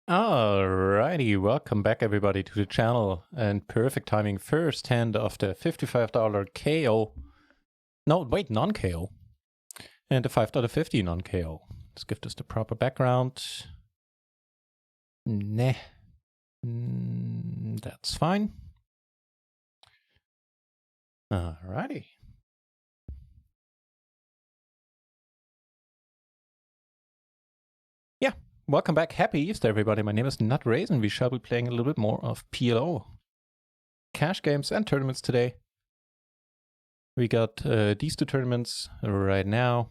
Alrighty, welcome back everybody to the channel, and perfect timing, first hand of the $55 KO, no wait, non-KO, and the $5.50 non-KO. Let's give this the proper background. Nah, that's fine. Alrighty. Yeah, welcome back, happy Easter everybody, my name is NutRaisin. We shall be playing a little bit more of PLO. Cash games and tournaments today. We got these two tournaments right now.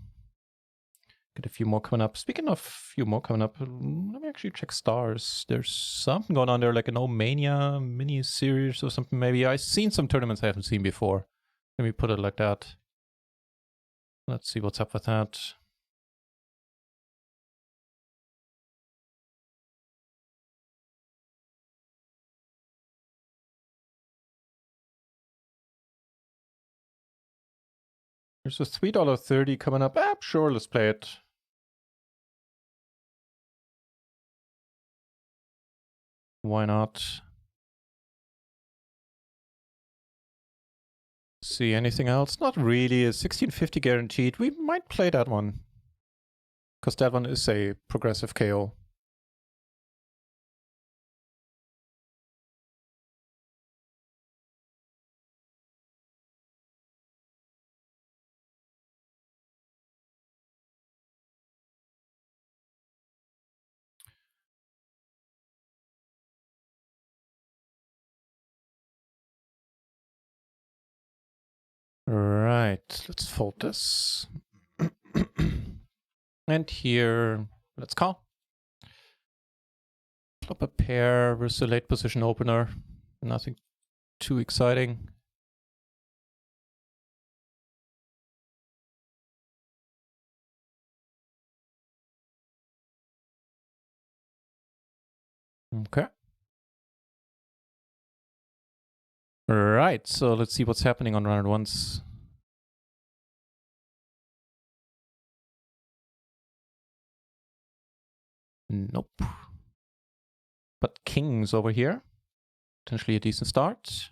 Got a few more coming up. Speaking of a few more coming up, let me actually check stars. There's something going on there, like an Mania mini-series or something maybe. I've seen some tournaments I haven't seen before. Let me put it like that. Let's see what's up with that. There's a $3.30 coming up. Sure, let's play it. Why not? See anything else? Not really. A 1650 guaranteed. We might play that one. Because that one is a progressive KO. Right, let's fold this. And here, let's call. Flop a pair versus a late position opener. Nothing too exciting. Okay. Right, so let's see what's happening on round ones. Nope. But kings over here. Potentially a decent start.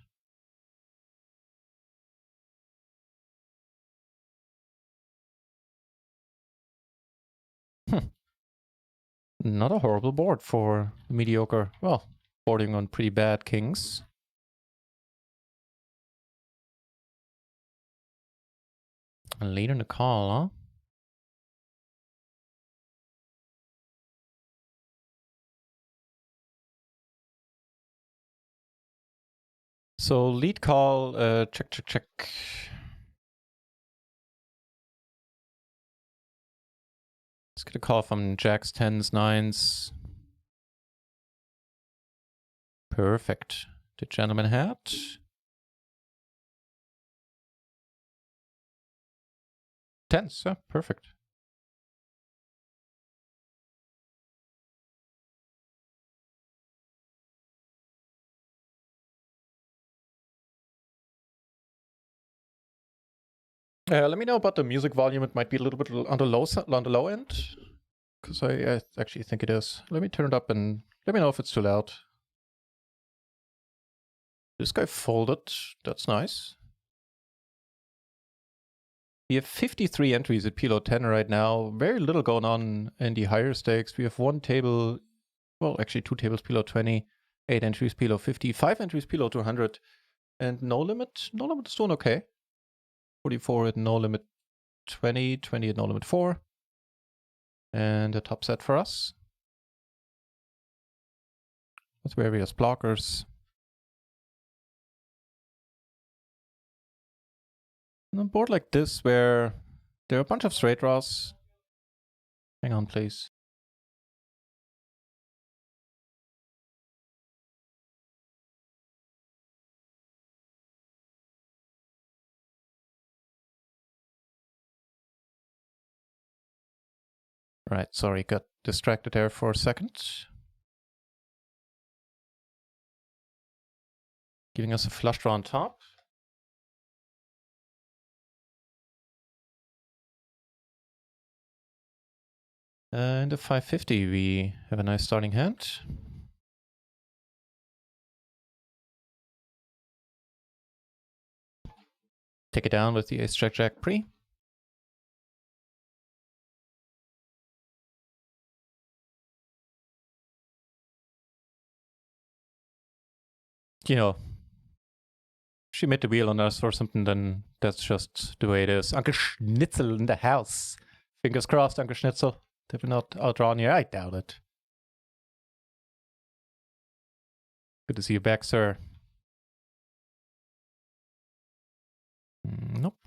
Not a horrible board for mediocre. Well, boarding on pretty bad kings. And later in the call, huh? So lead call, check, check, check. Let's get a call from jacks, 10s, 9s. Perfect. The gentleman hat. Tens, yeah, perfect. Let me know about the music volume. It might be a little bit on the low end, because I actually think it is. Let me turn it up and let me know if it's too loud. This guy folded. That's nice. We have 53 entries at PLO 10 right now. Very little going on in the higher stakes. We have one table, well, actually two tables PLO 20, 8 entries PLO 50, 5 entries PLO 200, and no limit. No limit is doing okay. 44 at no limit 20, 20 at no limit 4. And a top set for us. With various blockers. On a board like this, where there are a bunch of straight draws. Hang on, please. Right, sorry, got distracted there for a second. Giving us a flush draw on top. In the 550, we have a nice starting hand. Take it down with the ace jack jack pre. You know, she made the wheel on us or something, then that's just the way it is. Uncle Schnitzel in the house. Fingers crossed, Uncle Schnitzel. They will not outrun you. I doubt it. Good to see you back, sir. Nope.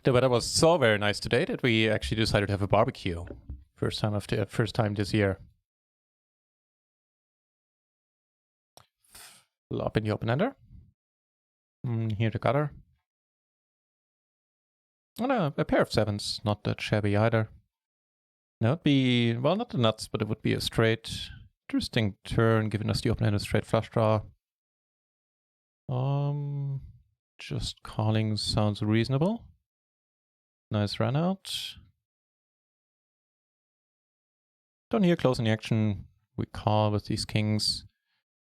The weather was so very nice today that we actually decided to have a barbecue. First time this year. Flop in the open ender. Here the gutter. Oh no, a pair of sevens, not that shabby either. That would be, well, not the nuts, but it would be a straight, interesting turn, giving us the open-ended straight flush draw. Just calling sounds reasonable. Nice run out. Down here, closing the action, we call with these kings.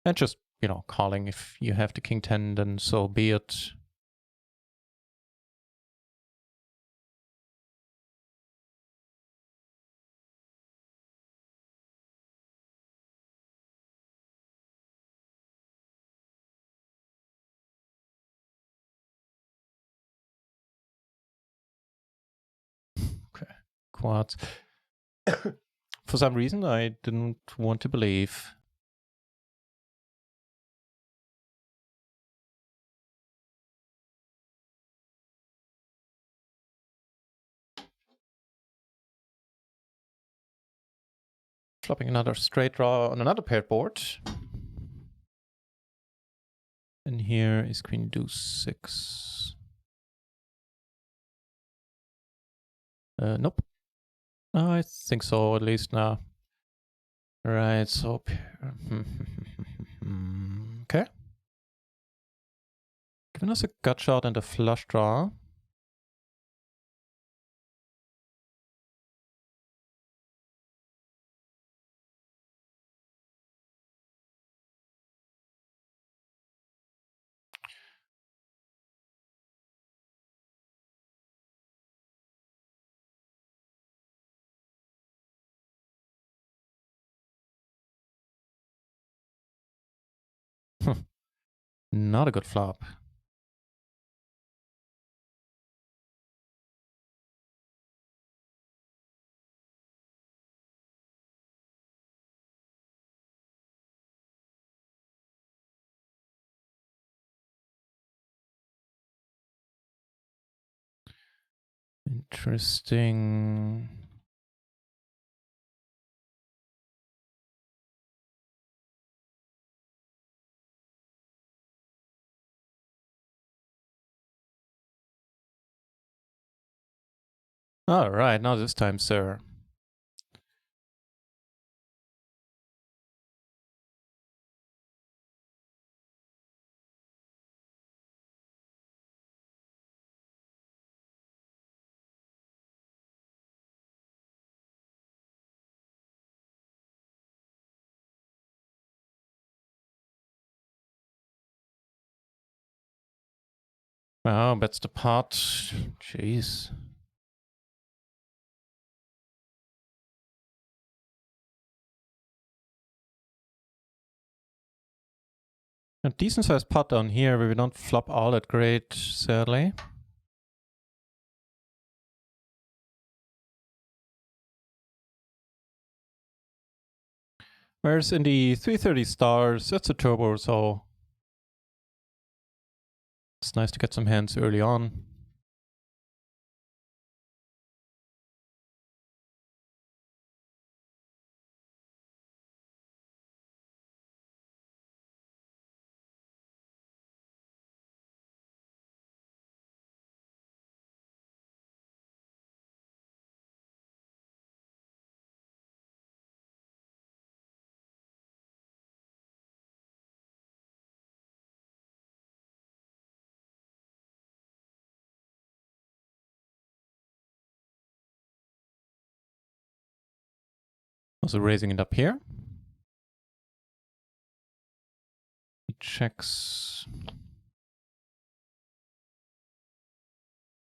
And just, you know, calling. If you have the king 10, then so be it. Okay, quads. For some reason, I didn't want to believe. Flopping another straight draw on another paired board. And here is queen deuce 6. Nope. I think so, at least now. Right, so... okay. Giving us a gut shot and a flush draw. Not a good flop. Interesting. All right, now this time, sir. Wow, bets the pot. Jeez. A decent sized pot down here, where we don't flop all that great, sadly. Whereas in the 330 stars, that's a turbo, so it's nice to get some hands early on. Also raising it up here. He checks.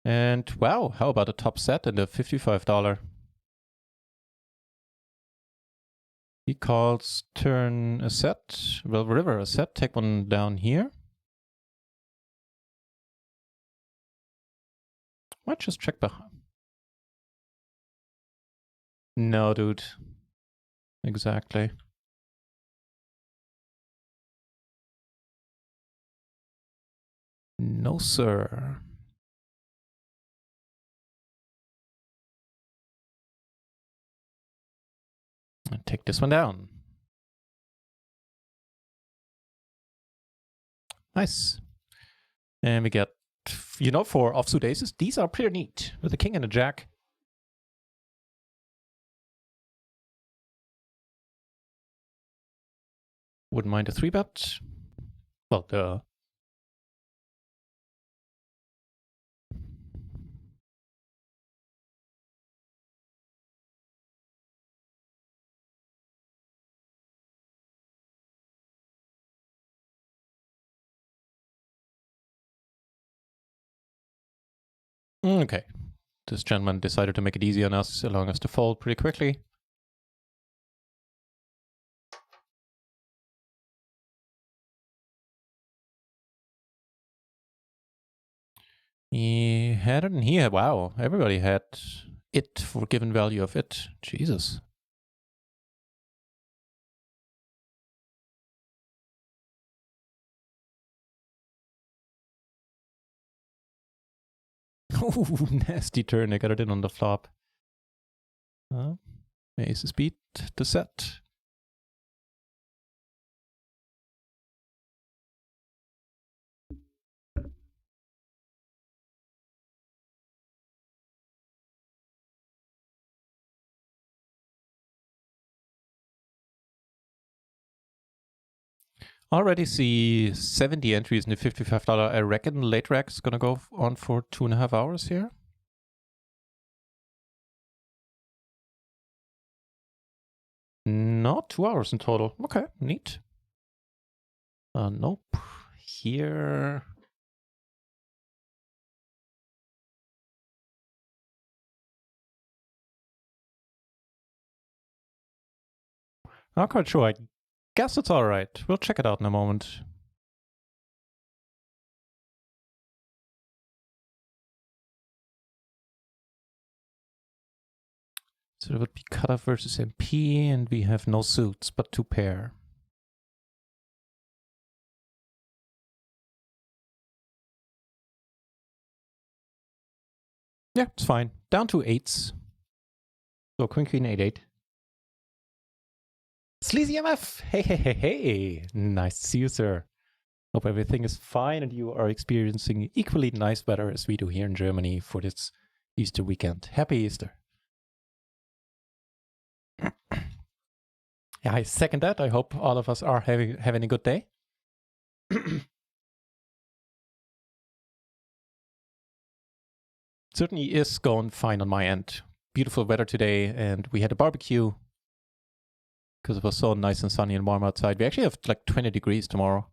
And wow, how about a top set and a $55? He calls turn a set. Well, river a set. Take one down here. Might just check behind. No, dude. Exactly. No, sir. And take this one down. Nice. And we get, you know, for offsuit aces, these are pretty neat. With a king and a jack. Wouldn't mind a 3-bet. Well, the... Okay. This gentleman decided to make it easy on us, allowing us to fold pretty quickly. He had it, and he had, wow, everybody had it for given value of it. Jesus. Ooh, nasty turn. I got it in on the flop. Aces beat the set. Already see 70 entries in the $55. I reckon late rack is gonna go on for 2.5 hours here. No, 2 hours in total. Okay, neat. Nope. Here. Not quite sure. I guess it's alright. We'll check it out in a moment. So it would be cutoff versus MP, and we have no suits, but 2 pair. Yeah, it's fine. Down to 8s. So queen, queen, 8-8. Sleazy MF! Hey, hey, hey, hey! Nice to see you, sir. Hope everything is fine and you are experiencing equally nice weather as we do here in Germany for this Easter weekend. Happy Easter. Yeah, I second that. I hope all of us are having a good day. Certainly is going fine on my end. Beautiful weather today, and we had a barbecue because it was so nice and sunny and warm outside. We actually have like 20 degrees tomorrow.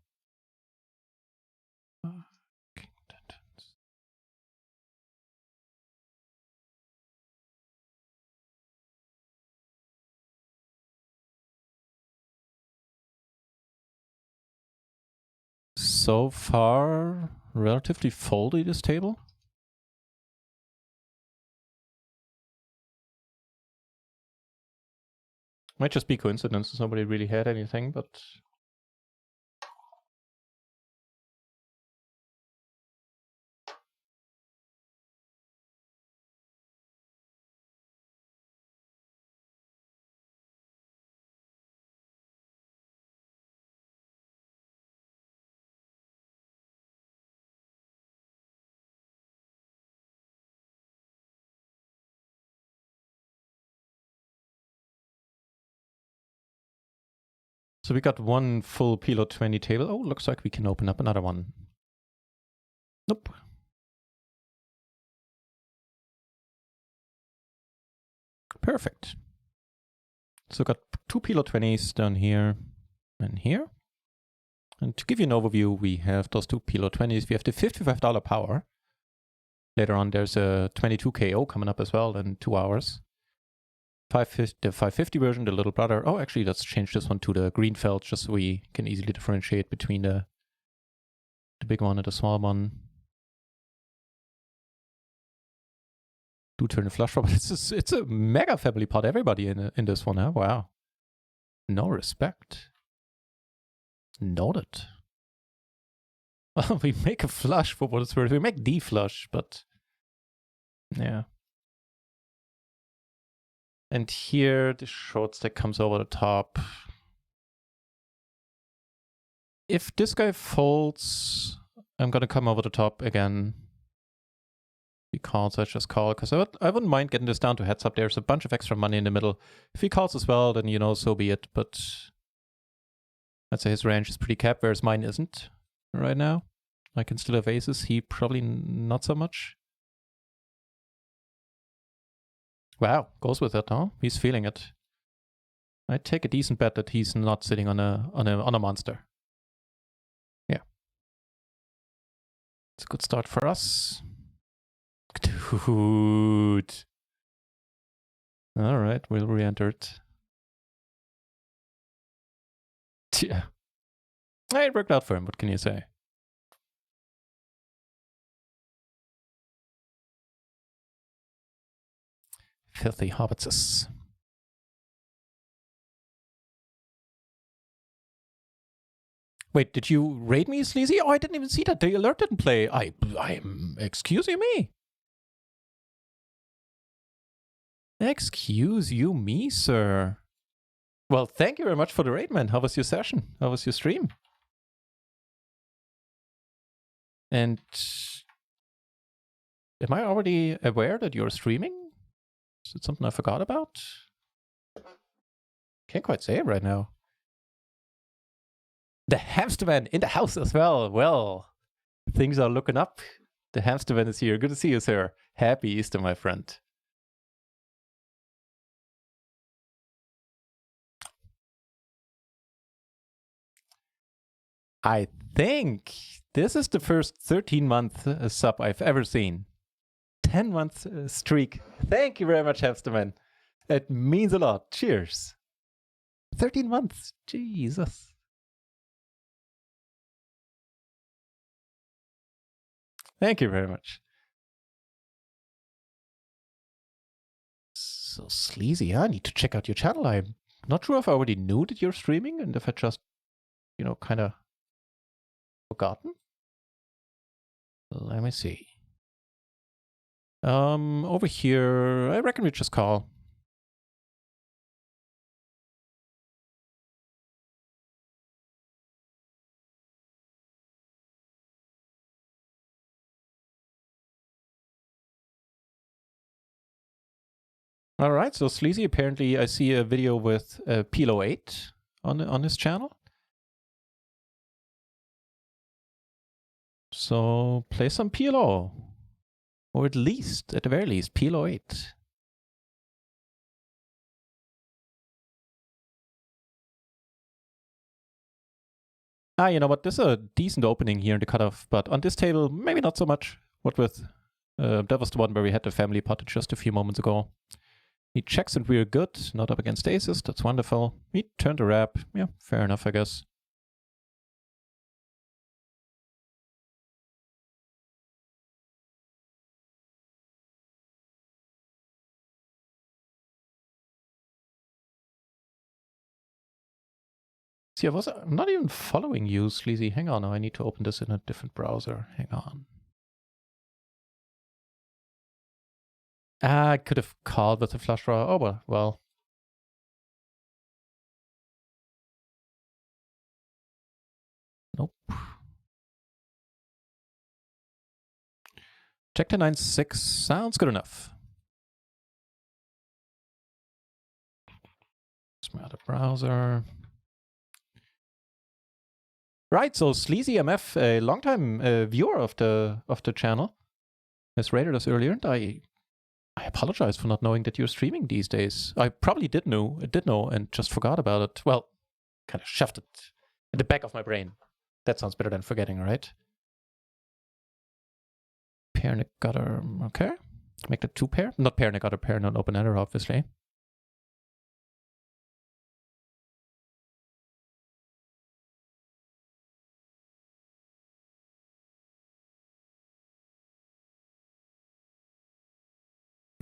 So far, relatively foldy, this table. Might just be coincidence. Nobody really had anything, but... So we got one full PLO 20 table. Oh, looks like we can open up another one. Nope. Perfect. So got 2 PLO 20s down here and here. And to give you an overview, we have those 2 PLO 20s. We have the $55 power. Later on, there's a 22 KO coming up as well in 2 hours. The 550 version, the little brother. Oh, actually, let's change this one to the green felt just so we can easily differentiate between the big one and the small one. Do turn the flush draw, but it's a mega family pot. Everybody in this one, huh? Wow. No respect. Noted. Well, we make a flush for what it's worth. We make D flush, but yeah. And here the short stack comes over the top. If this guy folds, I'm gonna come over the top again. If he calls, I just call, because I wouldn't mind getting this down to heads up. There's a bunch of extra money in the middle. If he calls as well, then, you know, so be it. But I'd say his range is pretty capped, whereas mine isn't right now. I can still have aces. He probably not so much. Wow, goes with it, huh? He's feeling it. I take a decent bet that he's not sitting on a monster. Yeah. It's a good start for us. Dude. All right, we'll re-enter it. Yeah. It worked out for him, what can you say? Filthy hobbitses. Wait, did you raid me, Sleazy? Oh, I didn't even see that. The alert didn't play. Excuse me? Excuse you me, sir. Well, thank you very much for the raid, man. How was your session? How was your stream? And am I already aware that you're streaming? Is it something I forgot about? Can't quite say it right now. The hamsterman in the house as well. Well, things are looking up. The hamsterman is here. Good to see you, sir. Happy Easter, my friend. I think this is the first 13-month sub I've ever seen. 10-month streak. Thank you very much, hamsterman. It means a lot. Cheers. 13 months. Jesus. Thank you very much. So sleazy. I need to check out your channel. I'm not sure if I already knew that you're streaming and if I just, you know, kind of forgotten. Let me see. Over here, I reckon we just call. All right, so Sleazy, apparently I see a video with PLO 8 on his channel. So play some PLO. Or at least, at the very least, PLO 8. You know what? This is a decent opening here in the cutoff, but on this table, maybe not so much. What with? That was the one where we had the family pot just a few moments ago. He checks and we're good. Not up against aces. That's wonderful. He turned a wrap. Yeah, fair enough, I guess. See, I'm not even following you, Sleazy. Hang on, I need to open this in a different browser. Hang on. I could have called with a flush draw. Oh, well. Nope. Check to 9-6 sounds good enough. It's my other browser. Right, so Sleazy MF, a longtime viewer of the channel, has rated us earlier, and I I apologize for not knowing that you're streaming these days. I probably did know and just forgot about it. Well, kind of shoved it in the back of my brain. That sounds better than forgetting, right? Pair and gutter, okay. Make that 2 pair. Not pair and gutter, pair, not open-ender, obviously.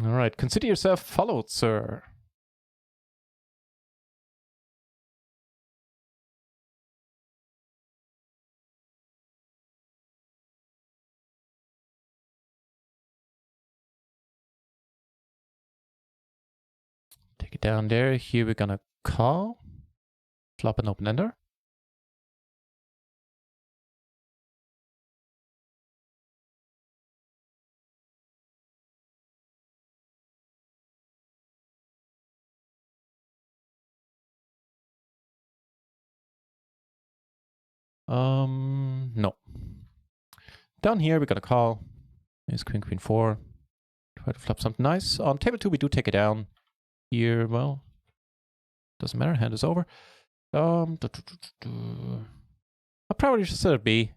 All right, consider yourself followed, sir. Take it down there. Here we're gonna call. Flop an open-ender. No. Down here we're gonna call. There's queen, queen 4. Try to flop something nice. On table 2 we do take it down. Here, well, doesn't matter. Hand is over. I'll probably just set it B.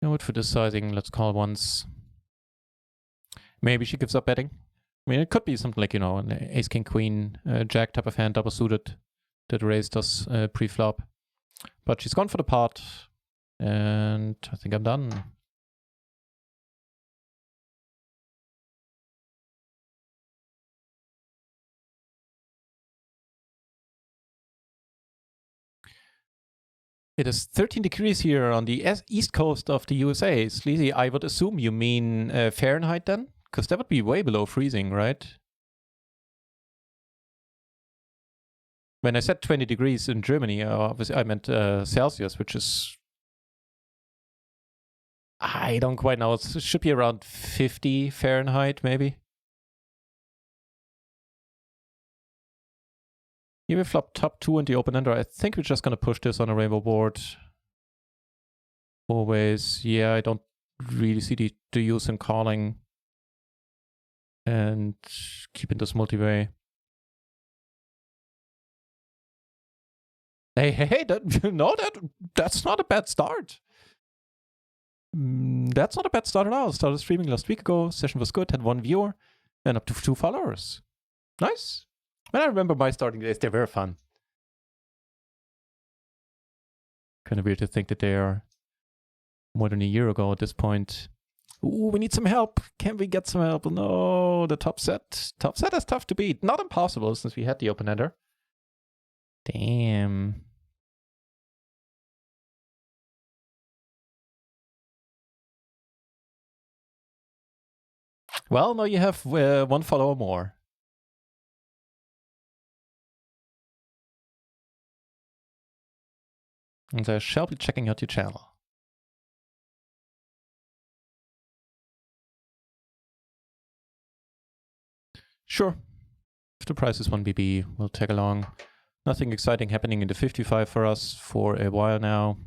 You know what, for this sizing, let's call once. Maybe she gives up betting. I mean, it could be something like, you know, an ace, king, queen, jack type of hand, double suited, that raised us pre-flop. But she's gone for the pot, and I think I'm done. It is 13 degrees here on the east coast of the USA. Sleazy, I would assume you mean Fahrenheit then? Because that would be way below freezing, right? When I said 20 degrees in Germany, obviously I meant Celsius, which is... I don't quite know. It should be around 50 Fahrenheit, maybe. Here we flop top 2 in the open-ender. I think we're just going to push this on a rainbow board. Always. Yeah, I don't really see the use in calling. And keeping this multi-way. Hey, that's not a bad start. That's not a bad start at all. Started streaming last week ago. Session was good. Had 1 viewer and up to 2 followers. Nice. And I remember my starting days. They were fun. Kind of weird to think that they are more than a year ago at this point. Ooh, we need some help. Can we get some help? No, the top set. Top set is tough to beat. Not impossible since we had the open-ender. Damn. Well, now you have 1 follower more. And I shall be checking out your channel. Sure. If the price is 1 BB, we'll tag along. Nothing exciting happening in the 55 for us for a while now.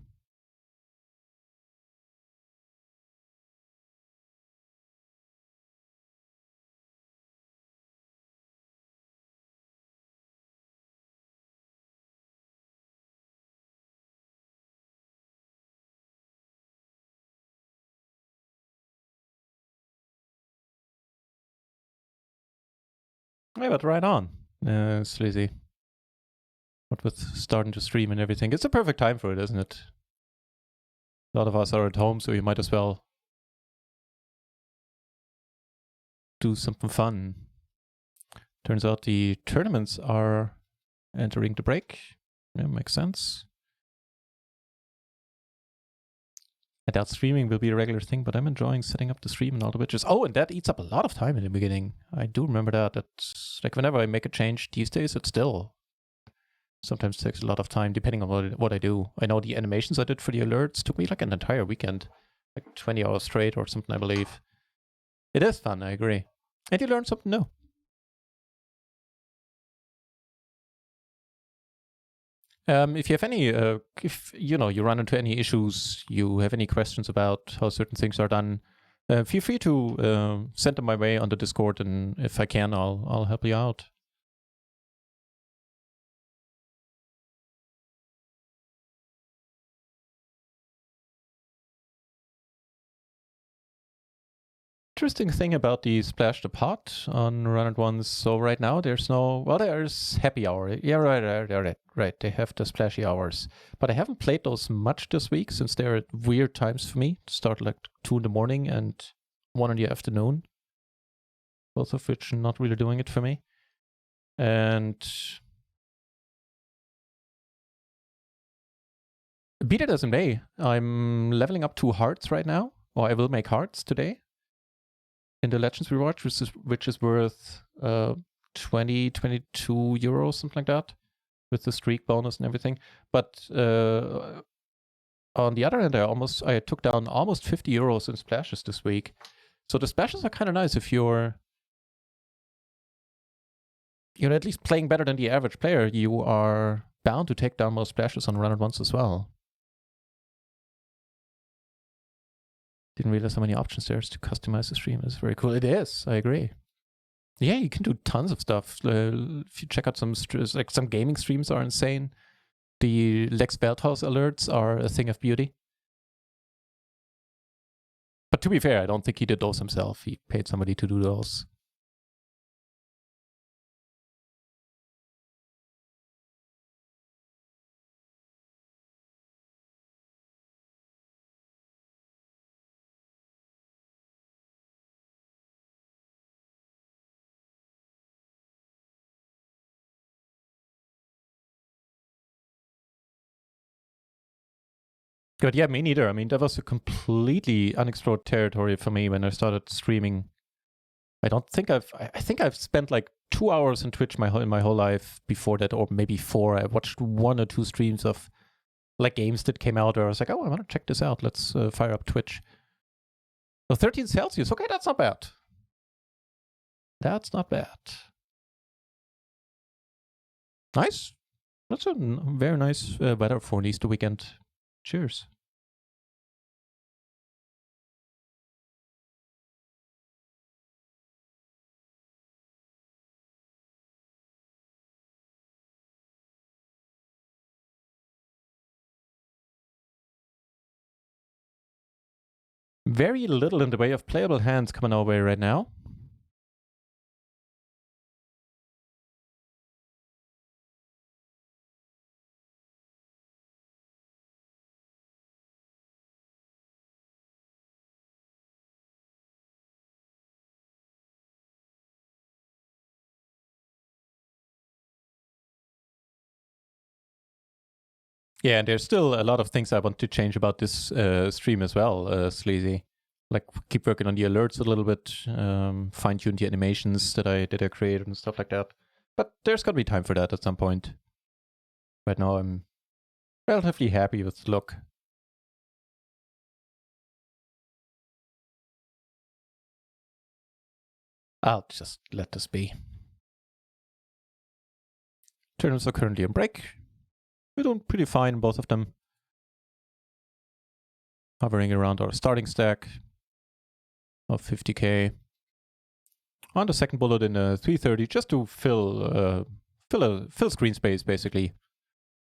Yeah, but right on, Sleazy. What with starting to stream and everything. It's a perfect time for it, isn't it? A lot of us are at home, so you might as well do something fun. Turns out the tournaments are entering the break. Yeah, makes sense. I doubt streaming will be a regular thing, but I'm enjoying setting up the stream and all the witches. Oh, and that eats up a lot of time in the beginning. I do remember that. That's like whenever I make a change these days, it still sometimes takes a lot of time depending on what I do. I know the animations I did for the alerts took me like an entire weekend, like 20 hours straight or something, I believe. It is fun, I agree. And you learn something new. If you have any, if you run into any issues, you have any questions about how certain things are done, feel free to send them my way on the Discord, and if I can, I'll help you out. Interesting thing about the Splash the Pot on Run It Once. So right now there's there's happy hour. Yeah, right. They have the splashy hours, but I haven't played those much this week since they're at weird times for me. Start like 2 in the morning and 1 in the afternoon. Both of which not really doing it for me. And beat it as in May. I'm leveling up 2 hearts right now. Or I will make hearts today in the Legends reward, which is worth 20, 22 euros, something like that, with the streak bonus and everything. But on the other hand, I took down almost 50 euros in splashes this week. So the splashes are kind of nice if you're at least playing better than the average player. You are bound to take down more splashes on Run It Once as well. Didn't realize how many options there's to customize the stream. It's very cool. It is. I agree. Yeah, you can do tons of stuff. If you check out some gaming streams are insane. The Lex Welthaus alerts are a thing of beauty. But to be fair, I don't think he did those himself. He paid somebody to do those. Good, yeah, me neither. I mean, that was a completely unexplored territory for me when I started streaming. I think I've spent like 2 hours on Twitch in my whole life before that, or maybe 4. I watched 1 or 2 streams of like games that came out where I was like, oh, I want to check this out. Let's fire up Twitch. So 13 Celsius. Okay, that's not bad. That's not bad. Nice. That's a very nice weather for an Easter weekend. Cheers. Very little in the way of playable hands coming our way right now. Yeah, and there's still a lot of things I want to change about this stream as well, Sleazy. Like keep working on the alerts a little bit, fine-tune the animations that I created and stuff like that. But there's gotta be time for that at some point. Right now I'm relatively happy with the look. I'll just let this be. Tournaments are currently on break. We're doing pretty fine, both of them. Hovering around our starting stack of 50k. On the second bullet in 330, just to fill screen space, basically.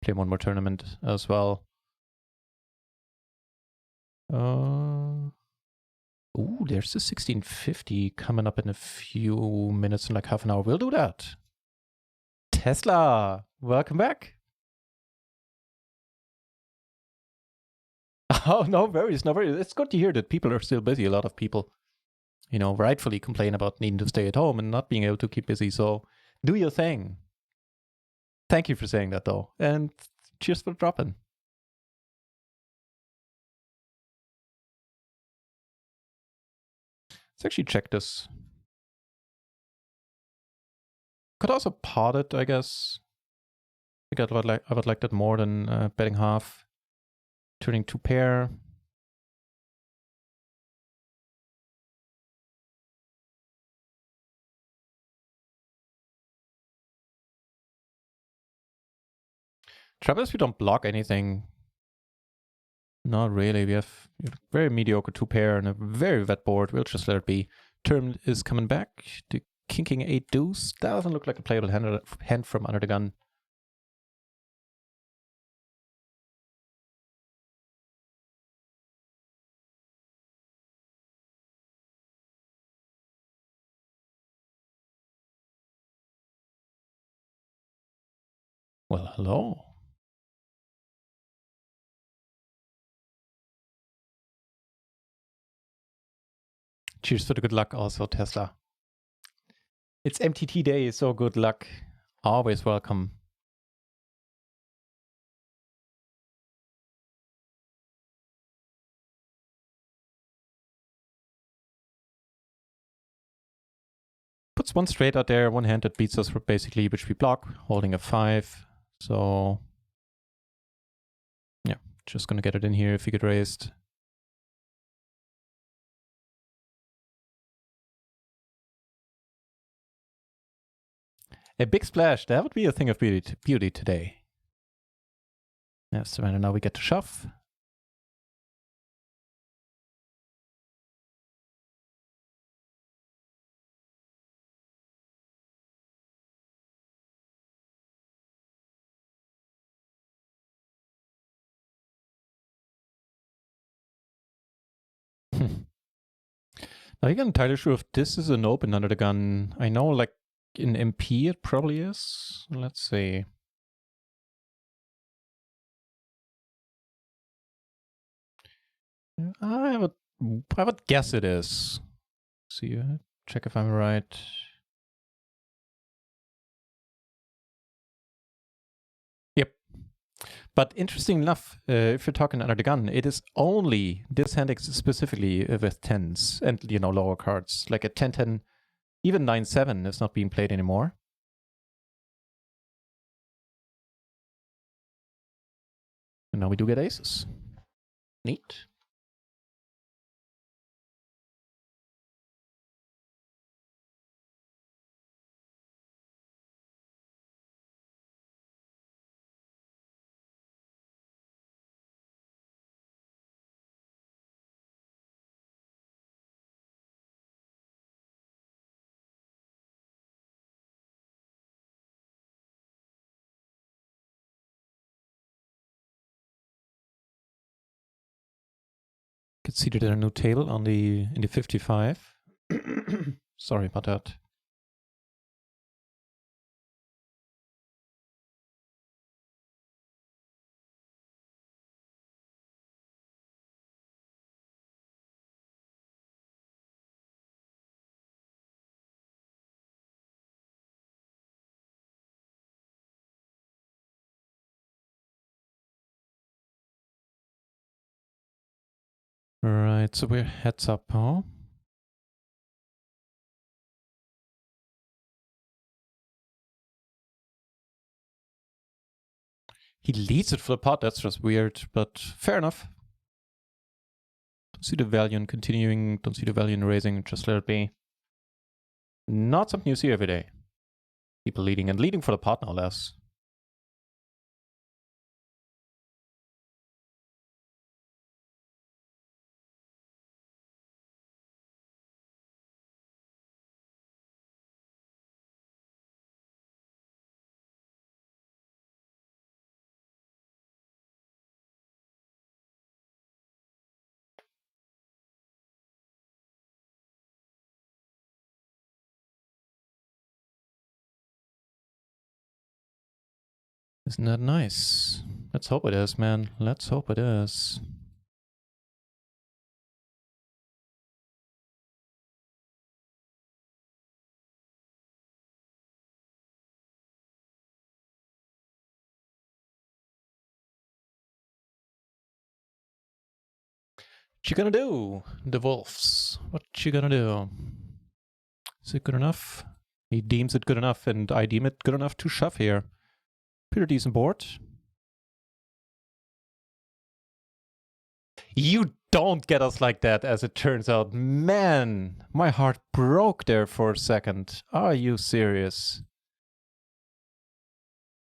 Play 1 more tournament as well. Ooh, there's the 1650 coming up in a few minutes, in like half an hour. We'll do that. Tesla, welcome back. Oh, no worries, no worries. It's good to hear that people are still busy. A lot of people, rightfully complain about needing to stay at home and not being able to keep busy. So do your thing. Thank you for saying that, though. And cheers for dropping. Let's actually check this. Could also pot it, I guess. I think I would like that more than betting half. Turning 2 pair. Trouble is we don't block anything. Not really. We have very mediocre 2-pair and a very wet board. We'll just let it be. Turn is coming back. The king 8 deuce. That doesn't look like a playable hand from under the gun. Well, hello. Cheers for the good luck also, Tesla. It's MTT day, so good luck. Always welcome. Puts one straight out there, one hand that beats us basically, which we block, holding a 5. So yeah, just gonna get it in here if we get raised. A big splash, that would be a thing of beauty today. Yeah, so now we get to shove. Now, I'm not entirely sure if this is an open under the gun. I know, like, in MP it probably is. Let's see. I would guess it is. See, check if I'm right. Yep. But interesting enough, if you're talking under the gun, it is only this hand specifically with 10s and, you know, lower cards. Like a 10-10, even 9-7 is not being played anymore. And now we do get aces. Neat. Could see that there are no table on in the 55. Sorry about that. Right, so we're heads up, huh? He leads it for the pot, that's just weird, but fair enough. Don't see the value in continuing, don't see the value in raising, just let it be. Not something you see every day. People leading and leading for the pot, no less. Isn't that nice? Let's hope it is, man. Let's hope it is. What you gonna do, the Wolves? What you gonna do? Is it good enough? He deems it good enough, and I deem it good enough to shove here. Pretty decent board. You don't get us like that, as it turns out. Man, my heart broke there for a second. Are you serious?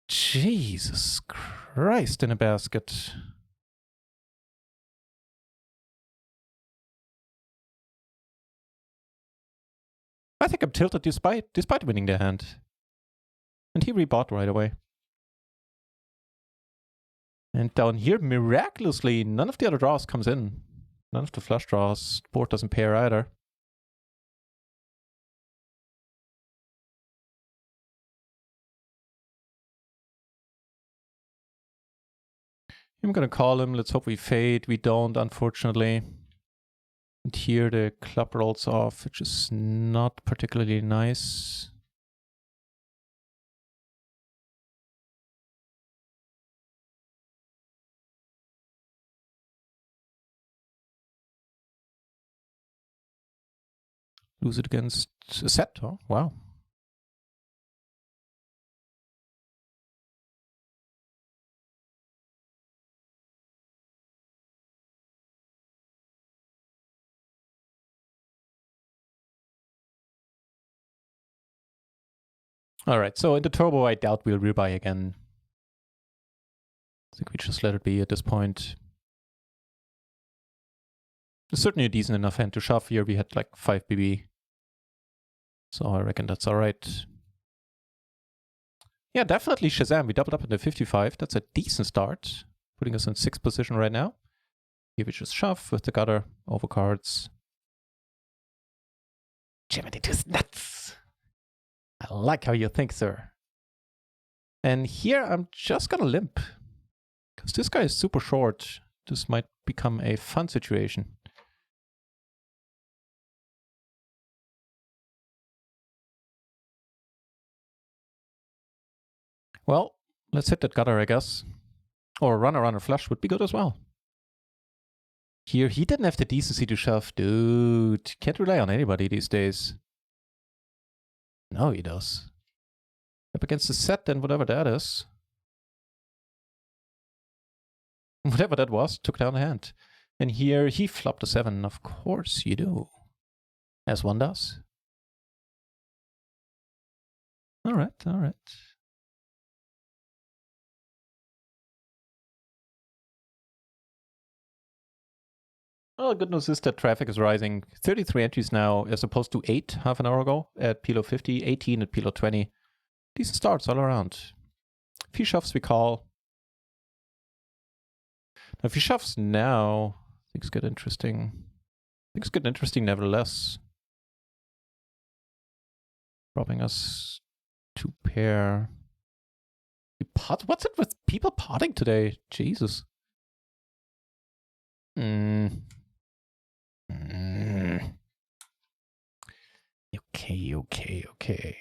Jesus Christ. Christ in a basket. I think I'm tilted despite winning the hand. And he rebought right away. And down here, miraculously, none of the other draws comes in. None of the flush draws. Board doesn't pair either. I'm gonna call him. Let's hope we fade. We don't, unfortunately. And here the club rolls off, which is not particularly nice. Lose it against a set, huh? Wow. All right, so in the turbo, I doubt we'll rebuy again. I think we just let it be at this point. It's certainly a decent enough hand to shove. Here we had like 5 BB. So I reckon that's all right. Yeah, definitely Shazam. We doubled up in the 55. That's a decent start, putting us in 6th position right now. Here we just shove with the gutter, overcards. Jiminy is nuts. I like how you think, sir. And here I'm just gonna limp. Because this guy is super short. This might become a fun situation. Well, let's hit that gutter, I guess. Or runner on a flush would be good as well. Here, he didn't have the decency to shove. Dude, can't rely on anybody these days. No, he does. Up against the set, then whatever that is. Whatever that was, took down the hand. And here, he flopped a 7. Of course you do. As one does. All right, all right. Well, good news is that traffic is rising. 33 entries now as opposed to 8 half an hour ago at PLO 50, 18 at PLO 20. Decent starts all around. If he shoves, we call. Now, if he shoves now, things get interesting. Things get interesting nevertheless. Robbing us 2 pair. What's it with people potting today? Jesus. Okay.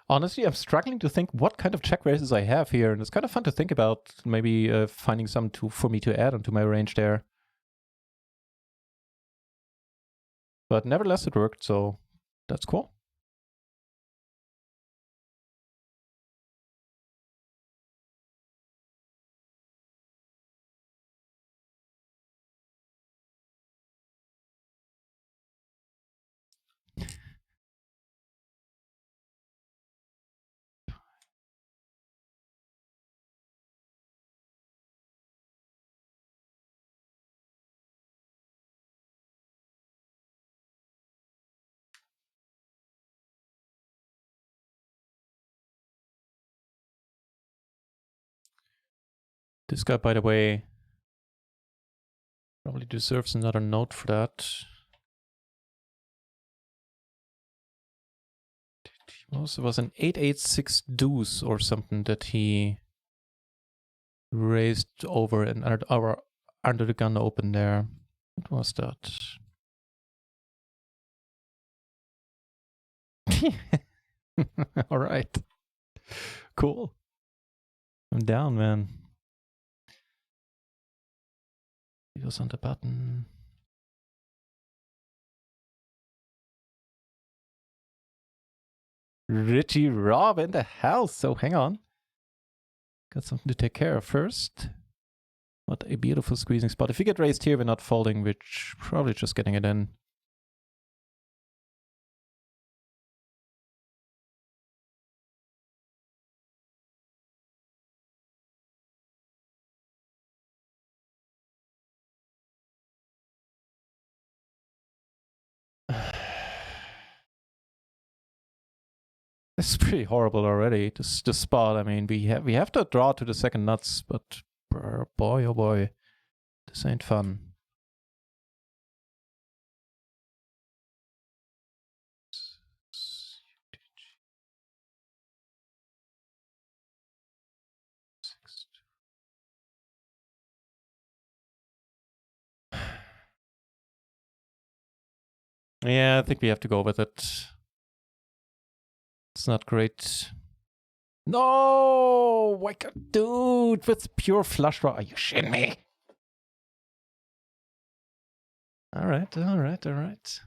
Honestly, I'm struggling to think what kind of check raises I have here, and it's kind of fun to think about maybe finding some for me to add onto my range there. But nevertheless, it worked, so that's cool. This guy, by the way, probably deserves another note for that. It was an 8-8-6 deuce or something that he raised over and under the gun open there. What was that? All right. Cool. I'm down, man. He was on the button. Richie Rob in the house. So hang on. Got something to take care of first. What a beautiful squeezing spot. If you get raised here, we're not folding, which probably just getting it in. This is pretty horrible already. This spot. I mean, we have to draw to the second nuts, but boy, oh boy, this ain't fun. Yeah, I think we have to go with it. It's not great. No! Wake up, dude! With pure flush draw. Are you shitting me? Alright, alright, alright.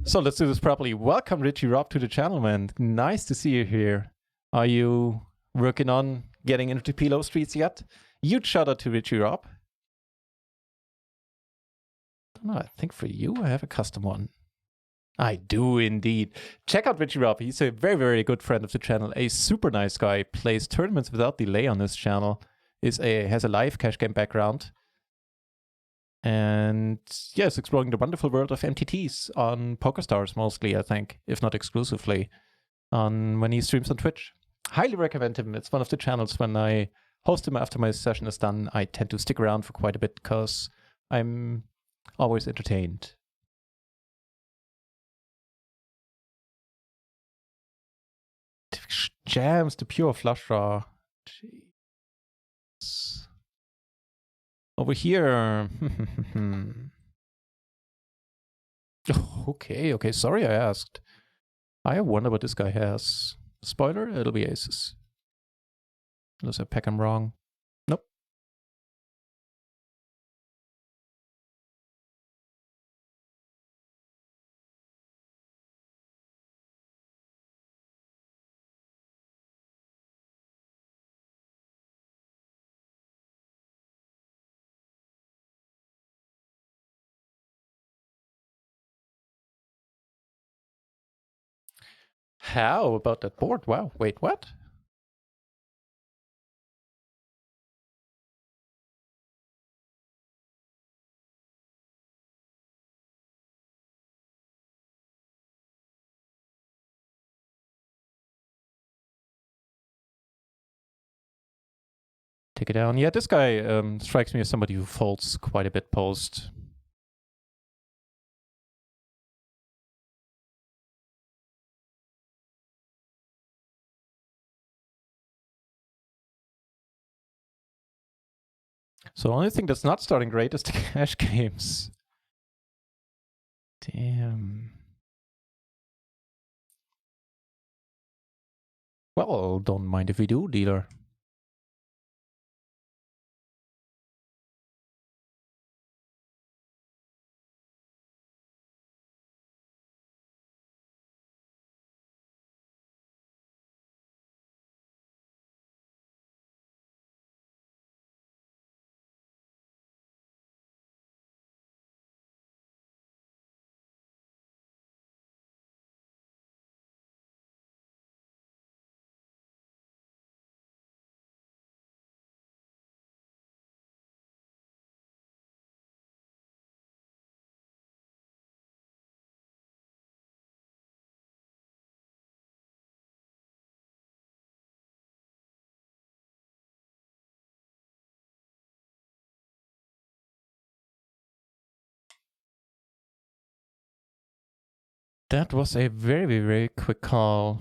So let's do this properly. Welcome, Richie Rob, to the channel, man. Nice to see you here. Are you working on getting into the PLO streets yet? Huge shout out to Richie Rob. I don't know, I think for you I have a custom one. I do indeed. Check out Richie Rob. He's a very, very good friend of the channel. A super nice guy. Plays tournaments without delay on this channel. Has a live cash game background. And yes, exploring the wonderful world of MTTs on PokerStars mostly, I think, if not exclusively, when he streams on Twitch. Highly recommend him. It's one of the channels when I host him after my session is done. I tend to stick around for quite a bit because I'm always entertained. Jams the pure flush draw. Jeez. Over here. Okay, sorry I asked. I wonder what this guy has. Spoiler, it'll be aces. Unless I pack him wrong. Nope. How about that board? Wow, wait, what? Take it down. Yeah, this guy strikes me as somebody who folds quite a bit post. So the only thing that's not starting great is the cash games. Damn. Well, don't mind if we do, dealer. That was a very, very quick call.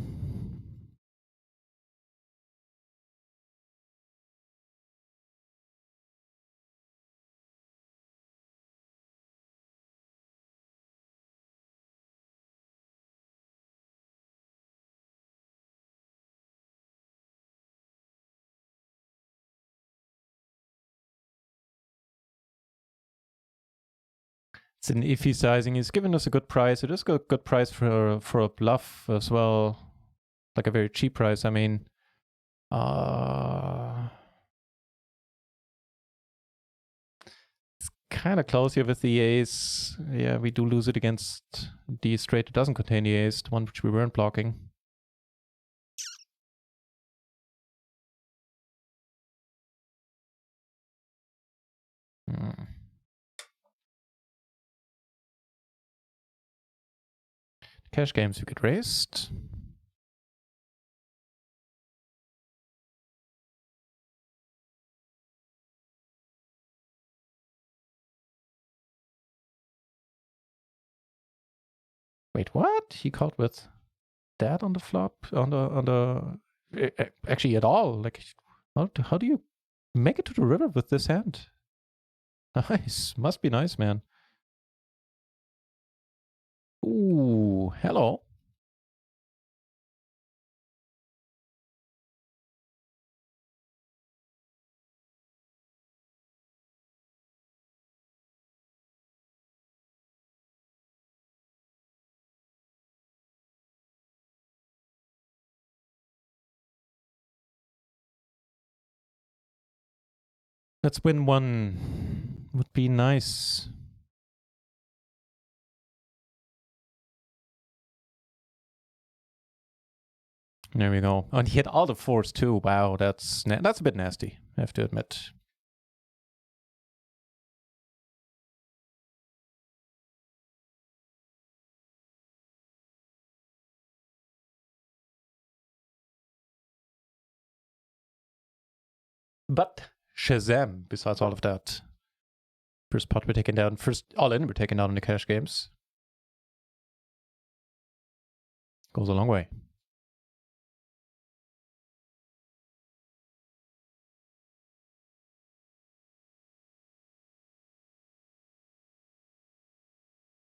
It's an iffy sizing. He's given us a good price. It is a good price for a bluff as well. like a very cheap price. I mean, it's kind of close here with the ace. Yeah, we do lose it against the straight that doesn't contain the ace, the one which we weren't blocking. Cash games, you get raised. Wait, what? He called with that on the flop? On the actually at all? Like, how do you make it to the river with this hand? Nice. Must be nice, man. Ooh, hello. Let's win one. Would be nice. There we go. And he hit all the fours too. Wow, that's a bit nasty, I have to admit. But Shazam, besides all of that. First pot we're taking down. First all-in we're taking down in the cash games. Goes a long way.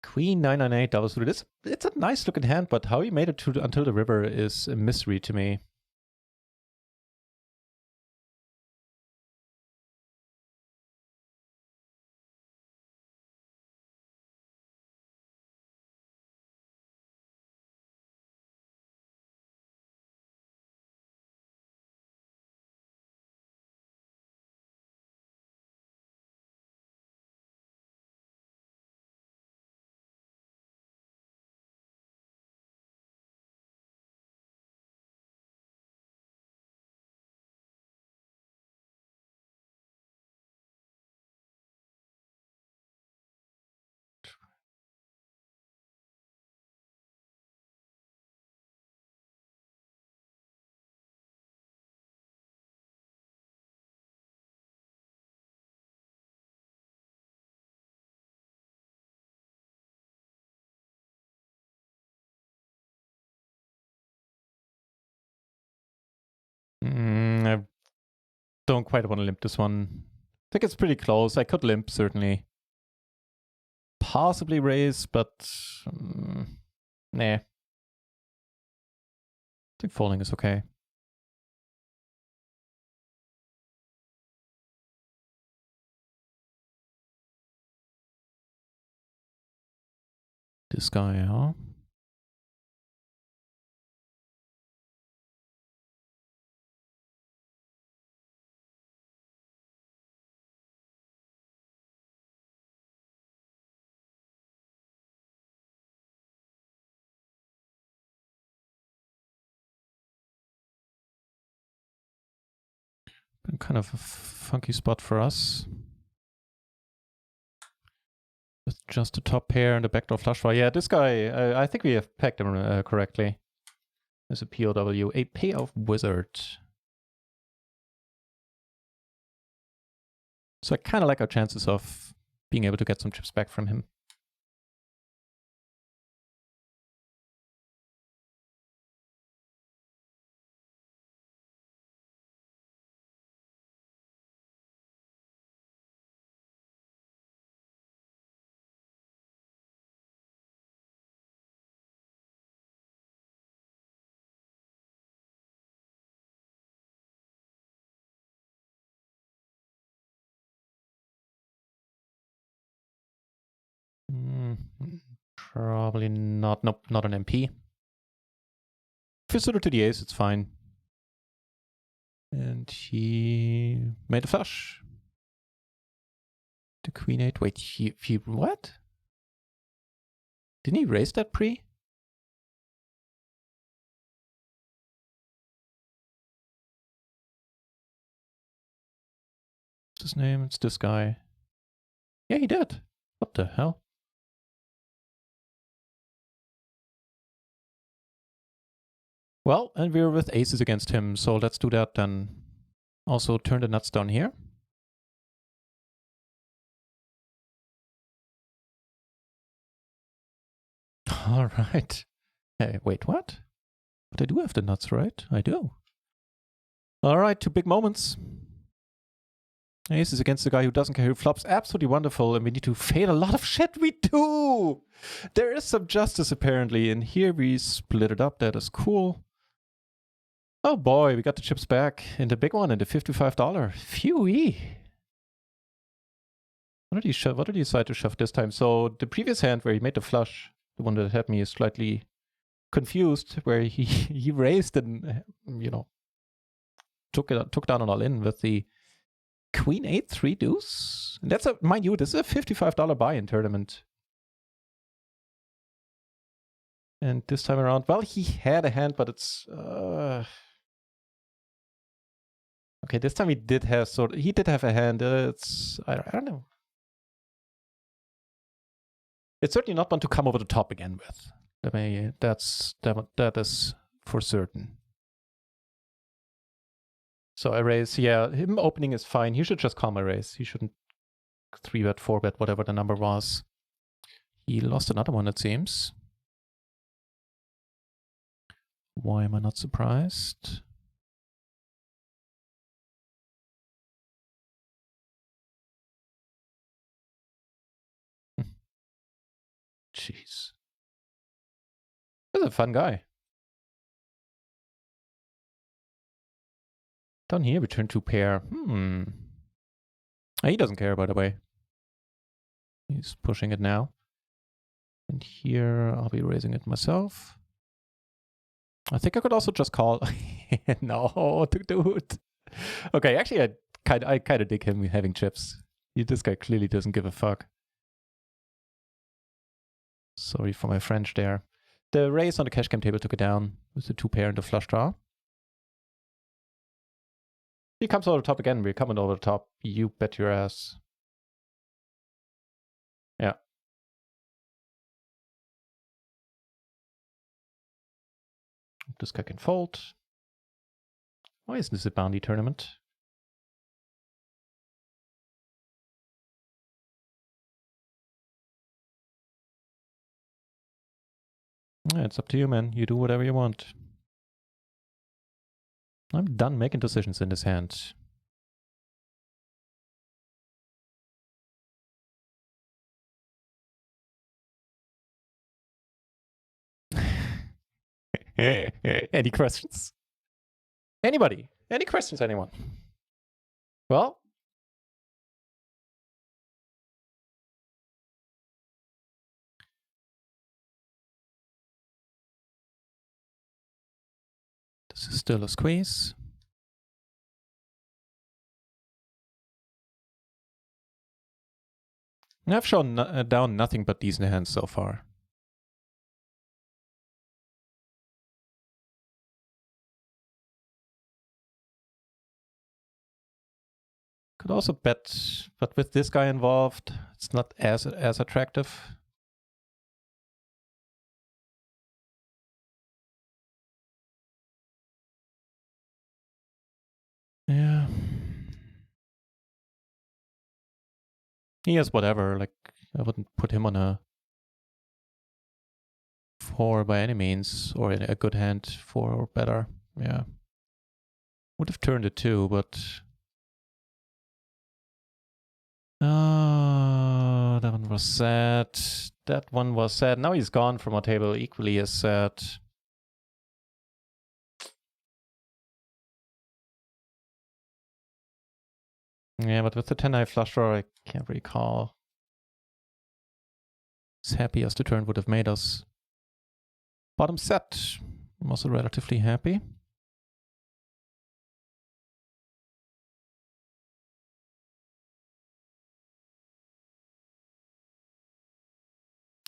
Queen 998, that was suited. It's a nice looking hand, but how he made it to until the river is a mystery to me. I don't quite want to limp this one. I think it's pretty close. I could limp, certainly. Possibly raise, but nah. I think folding is okay. This guy, huh? Kind of a funky spot for us. With just a top pair and a backdoor flush draw. Yeah, this guy, I think we have pegged him correctly. There's a PLO, a payoff wizard. So I kind of like our chances of being able to get some chips back from him. Probably not. Nope, not an MP. If you suited to the ace, it's fine. And he made a flush. The queen 8. Wait, he what? Didn't he raise that pre? What's his name? It's this guy. Yeah, he did. What the hell? Well, and we're with aces against him, so let's do that then. Also turn the nuts down here. All right. Hey, wait, what? But I do have the nuts, right? I do. All right, 2 big moments. Aces against the guy who doesn't care who flops. Absolutely wonderful, and we need to fail a lot of shit. We do! There is some justice, apparently, and here we split it up. That is cool. Oh boy, we got the chips back in the big one, in the $55. Phew-wee. What did he decide to shove this time? So the previous hand where he made the flush, the one that had me slightly confused, where he raised and, you know, took down an all-in with the Queen 8 3 deuce. And that's mind you, this is a $55 buy-in tournament. And this time around, well, he had a hand, but it's okay, this time he did have a hand. It's I don't know. It's certainly not one to come over the top again with. That is for certain. So I raise, yeah, him opening is fine. He should just call my raise. He shouldn't 3-bet, 4-bet, whatever the number was. He lost another one, it seems. Why am I not surprised? Jeez. He's a fun guy. Down here, return 2 pair. He doesn't care, by the way. He's pushing it now. And here, I'll be raising it myself. I think I could also just call. No, dude. Okay, actually, I kind of dig him having chips. This guy clearly doesn't give a fuck. Sorry for my French there. The raise on the cash game table took it down with the 2 pair and the flush draw. He comes over the top again. We're coming over the top. You bet your ass. Yeah. This guy can fold. Why isn't this a bounty tournament? Yeah, it's up to you, man. You do whatever you want. I'm done making decisions in this hand. Any questions? Anybody? Any questions, anyone? Well, this is still a squeeze. I've shown down nothing but decent hands so far. Could also bet, but with this guy involved, it's not as attractive. Yeah. He has whatever, like, I wouldn't put him on a 4 by any means, or a good hand 4 or better. Yeah. Would have turned it too, but... Oh, that one was sad. That one was sad. Now he's gone from our table, equally as sad. Yeah, but with the 10-high flush draw, I can't really call. As happy as the turn would have made us. Bottom set. I'm also relatively happy.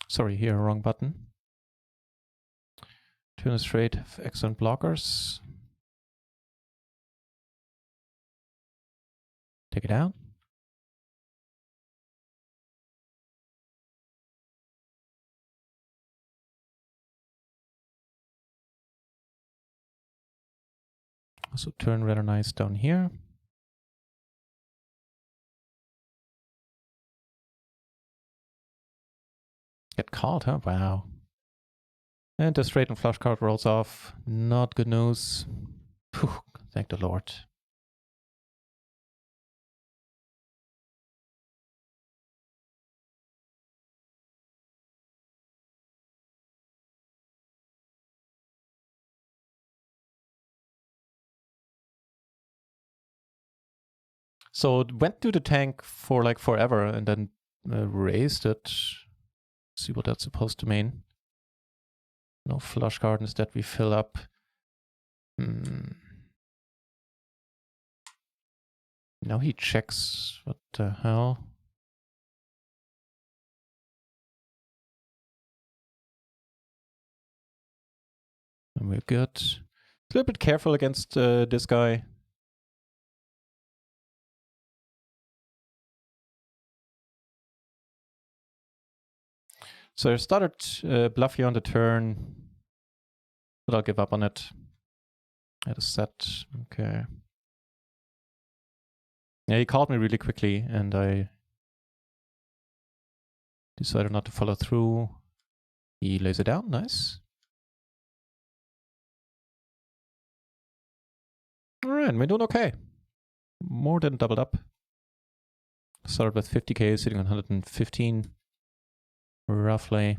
Sorry, here, wrong button. Turn straight, have excellent blockers. Take it out. Also turn rather nice down here. Get caught, huh? Wow. And the straight and flush card rolls off. Not good news. Whew, thank the Lord. So it went to the tank for like forever and then raised it. See what that's supposed to mean. No flush card, instead we fill up. Now he checks. What the hell? And we're good. A little bit careful against this guy. So I started bluffy on the turn, but I'll give up on it. At a set, okay. Yeah, he called me really quickly and I decided not to follow through. He lays it down, nice. All right, we're doing okay. More than doubled up. Started with 50k, sitting on 115, roughly.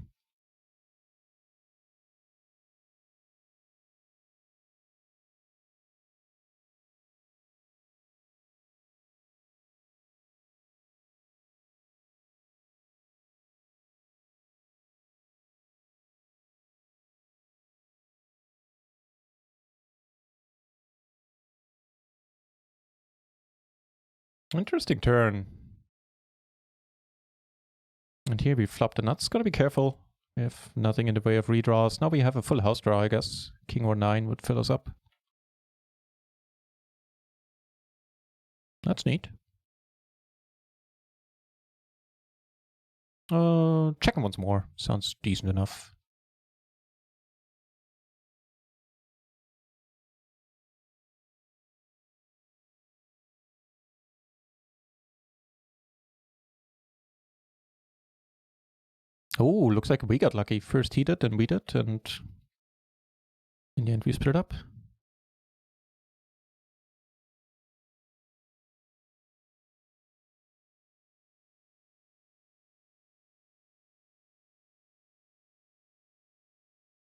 Interesting turn. And here we flop the nuts. Gotta be careful. We have nothing in the way of redraws. Now we have a full house draw, I guess. King or 9 would fill us up. That's neat. Checking once more. Sounds decent enough. Oh, looks like we got lucky. First he did, and we did, and in the end we split up.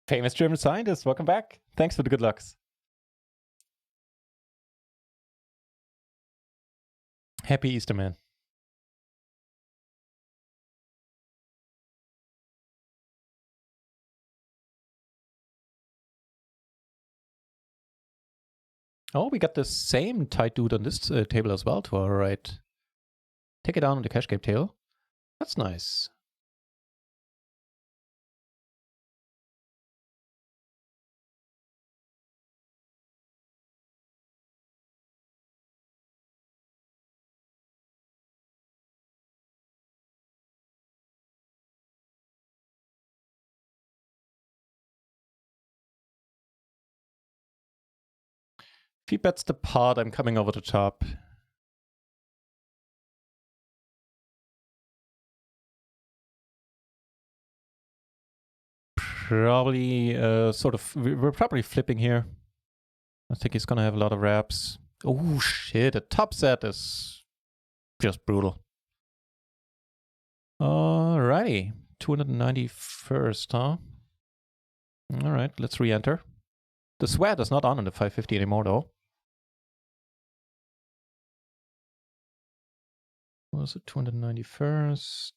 Famous German scientist, welcome back. Thanks for the good lucks. Happy Easter, man. Oh, we got the same tight dude on this table as well to our right. Take it down on the cash game tail. That's nice. If he bets the pot, I'm coming over the top. Probably we're probably flipping here. I think he's gonna have a lot of wraps. Oh shit, a top set is just brutal. Alrighty, 291st, huh? Alright, let's re-enter. The sweat is not on the 550 anymore though. What was it, 291st?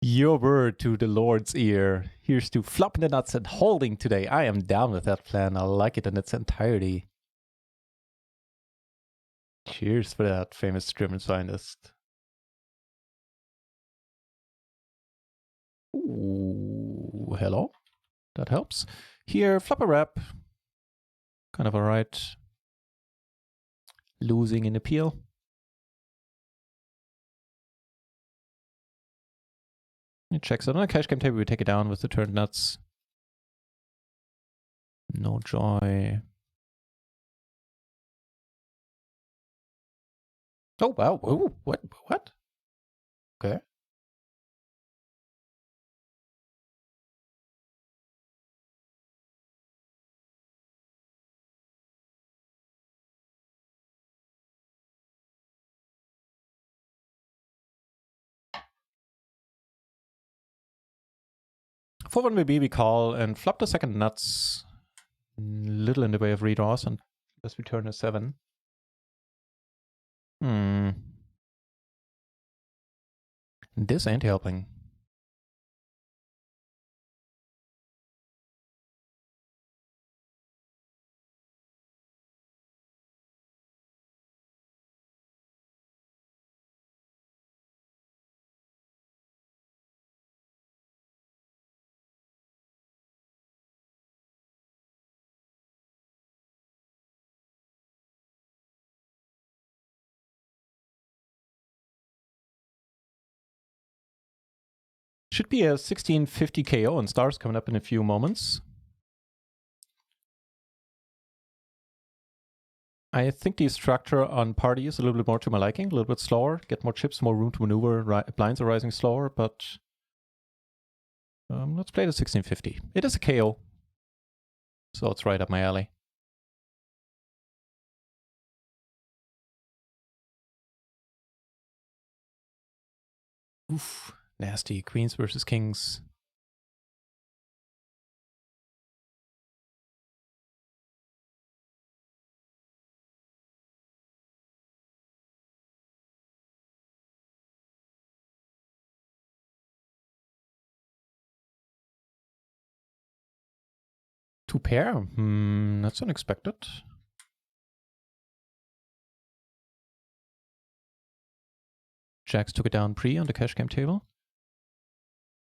Your word to the Lord's ear. Here's to flopping the nuts and holding today. I am down with that plan. I like it in its entirety. Cheers for that, famous German scientist. Ooh, hello. That helps. Here, flop a wrap. Kind of alright. Losing in appeal. It checks out on a cash game table. We take it down with the turned nuts. No joy. Oh, wow. Ooh, what? Okay. Forward maybe we call and flop the second nuts. Little in the way of redraws and let's return a 7. This ain't helping. Should be a 1650 KO on stars coming up in a few moments. I think the structure on party is a little bit more to my liking, a little bit slower, get more chips, more room to maneuver, blinds are rising slower, but let's play the 1650. It is a KO, so it's right up my alley. Oof, nasty. Queens versus kings. Two pair? That's unexpected. Jacks took it down pre on the cash game table.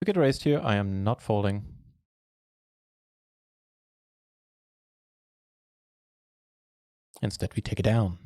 We get raised here. I am not folding. Instead, we take it down.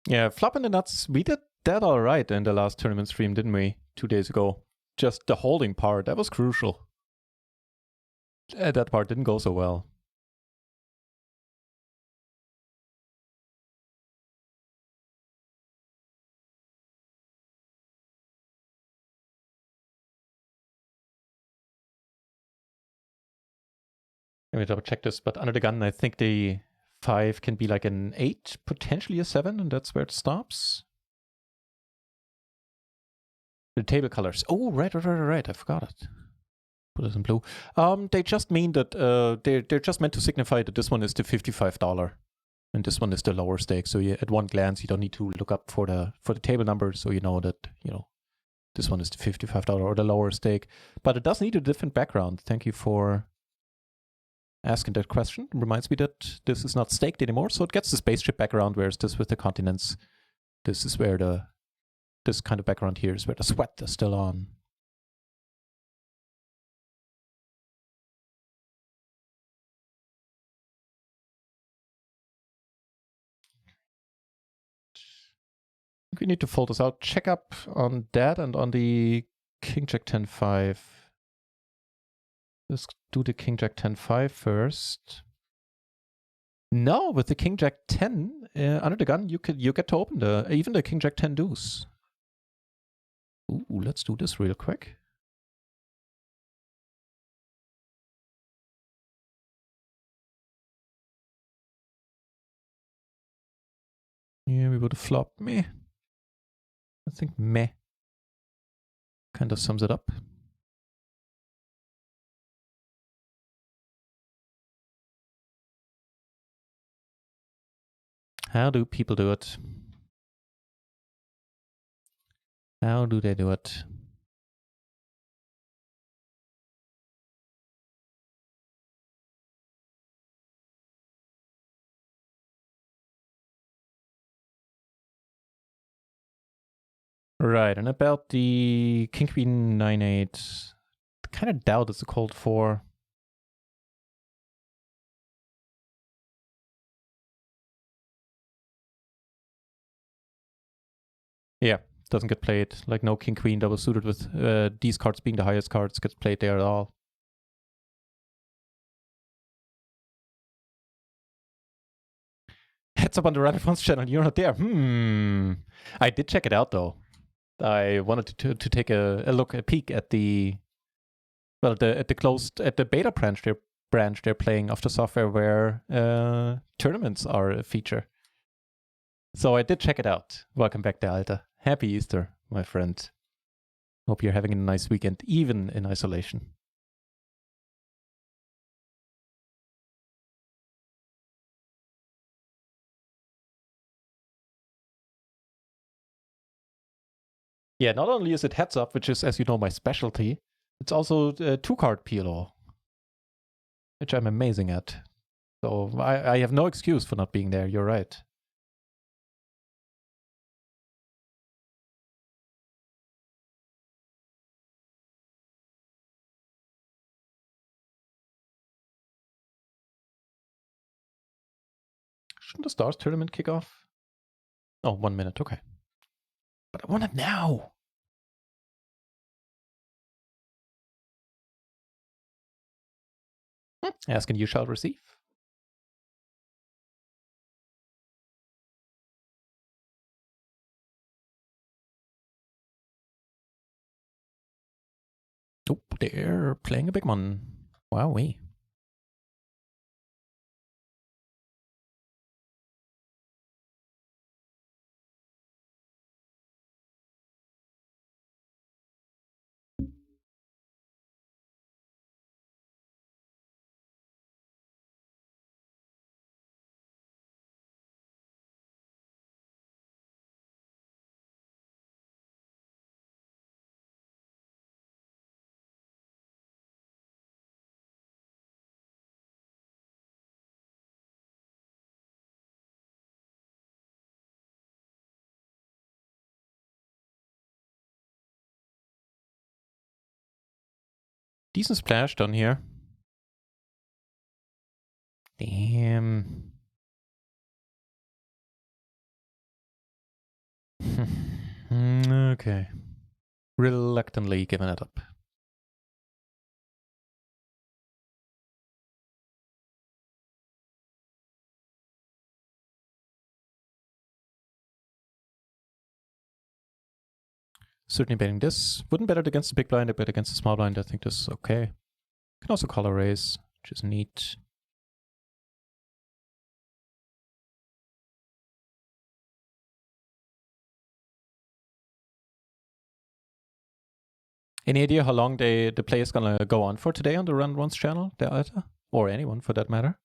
Yeah, flopping the nuts, we did that all right in the last tournament stream, didn't we? 2 days ago. Just the holding part, that was crucial. That part didn't go so well. Let me double check this, but under the gun, I think the 5 can be like an 8, potentially a 7, and that's where it stops. The table colors. Oh, right. I forgot it. Put it in blue. They just mean that they're just meant to signify that this one is the $55 and this one is the lower stake. So at one glance, you don't need to look up for the table number, so you know that this one is the $55 or the lower stake. But it does need a different background. Thank you for asking that question. It reminds me that this is not staked anymore, so it gets the spaceship background, whereas this with the continents, this is where this kind of background here is where the sweat is still on. We need to fold this out. Check up on that and on the King Jack 10-5. Let's do the King Jack 10-5 first. No, with the King Jack 10 under the gun, you get to open even the King Jack 10 deuce. Ooh, let's do this real quick. Yeah, we would have flopped meh. I think meh kind of sums it up. How do people do it? How do they do it? Right, and about the King Queen 9-8, I kind of doubt it's a cold 4. Yeah, doesn't get played. Like no King Queen double suited with these cards being the highest cards gets played there at all. Heads up on the Run channel, you're not there. I did check it out though. I wanted to take a look, a peek at the beta branch they're playing of the software where tournaments are a feature. So I did check it out. Welcome back, Der Alter. Happy Easter, my friend. Hope you're having a nice weekend, even in isolation. Yeah, not only is it heads up, which is, as you know, my specialty, it's also a 2-card PLO, which I'm amazing at. So I have no excuse for not being there. You're right. Shouldn't the Stars tournament kick off? Oh, 1 minute. Okay. But I want it now. Ask and you shall receive. Oh, they're playing a big one. Wowee. Decent splash done here. Damn. Okay. Reluctantly giving it up. Certainly betting this. Wouldn't bet it against the big blind, I bet against the small blind. I think this is okay. Can also color raise, which is neat. Any idea how long the play is gonna go on for today on the Run Once channel, Der Alter? Or anyone for that matter?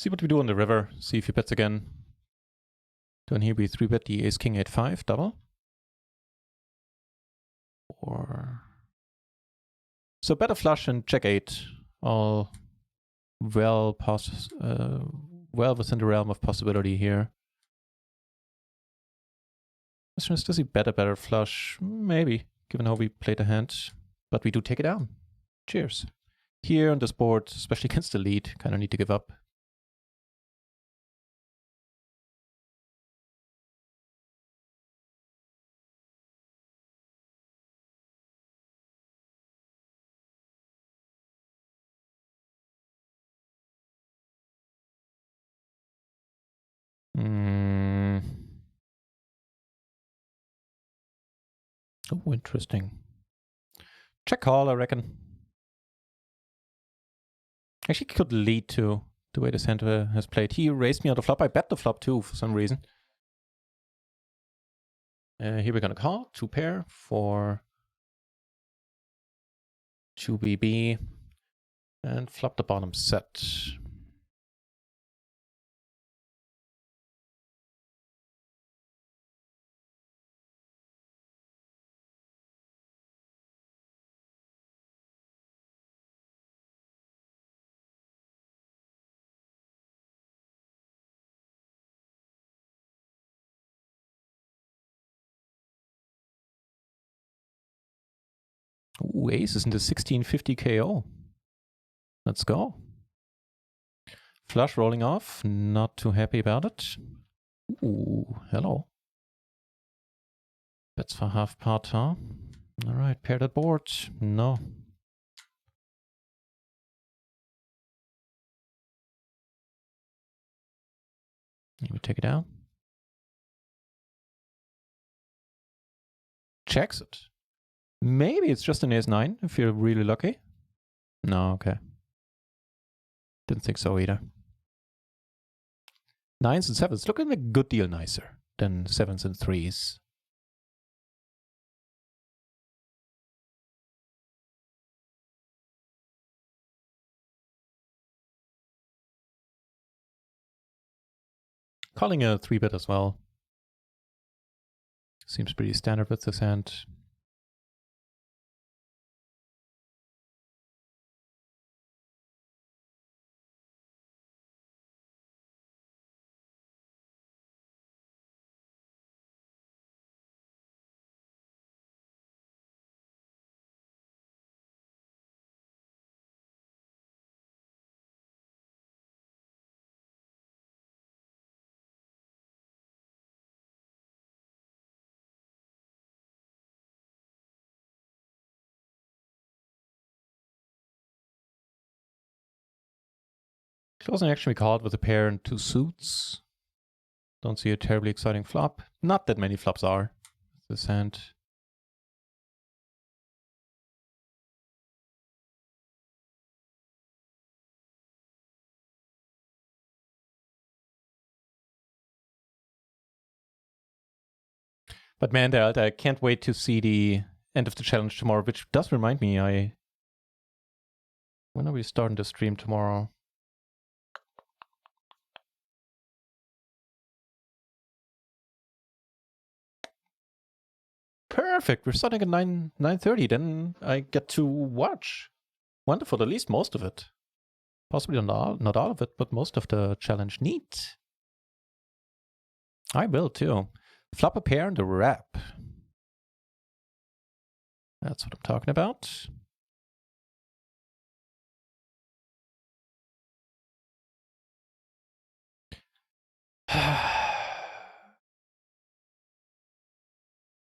See what we do on the river. See if he bets again. Down here we 3-bet the ace king 8-5 double. Or so bet a flush and check 8. All well within the realm of possibility here. Question is, does he bet a better flush? Maybe, given how we played the hand. But we do take it down. Cheers. Here on this board, especially against the lead, kind of need to give up. Oh, interesting. Check call, I reckon. Actually, could lead to the way this hand has played. He raised me on the flop. I bet the flop too for some reason. Here we're gonna call 2 pair for 2BB and flop the bottom set. Ooh, ace is in the 1650 KO. Let's go. Flush rolling off. Not too happy about it. Ooh, hello. Bets for half pot, huh? All right, pair that board. No. We take it down. Checks it. Maybe it's just an ace-9 if you're really lucky. No, okay. Didn't think so either. 9s and 7s looking a good deal nicer than 7s and 3s. Calling a 3-bet as well. Seems pretty standard with this hand. Closing action we called with a pair and 2 suits. Don't see a terribly exciting flop. Not that many flops are this hand. But man, I can't wait to see the end of the challenge tomorrow, which does remind me, when are we starting the stream tomorrow? Perfect. We're starting at 9:30. Then I get to watch. Wonderful. At least most of it. Possibly not all of it, but most of the challenge. Neat. I will too. Flop a pair and a wrap. That's what I'm talking about.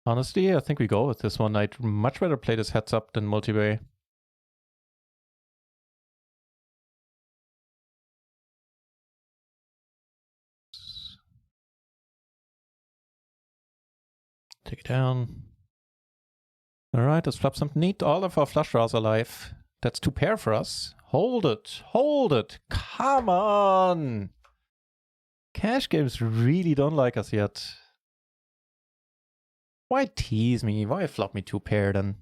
Honestly, I think we go with this one. I'd much rather play this heads up than multi-way. Take it down. All right, let's flop something neat. All of our flush draws are live. That's 2 pair for us. Hold it. Hold it. Come on. Cash games really don't like us yet. Why tease me? Why flop me 2 pair then?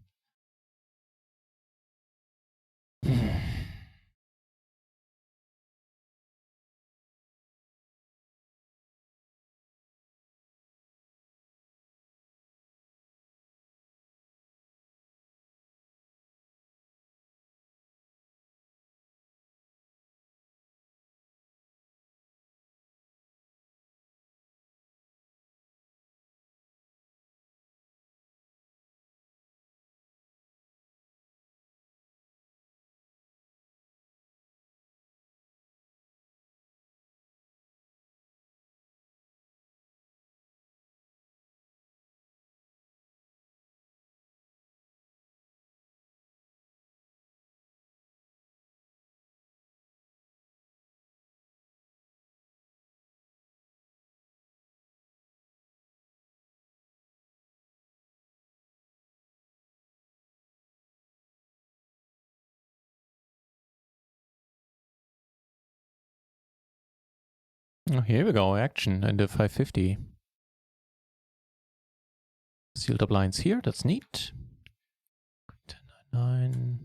Oh, here we go, action in the 550. Sealed up lines here, that's neat. 10-9.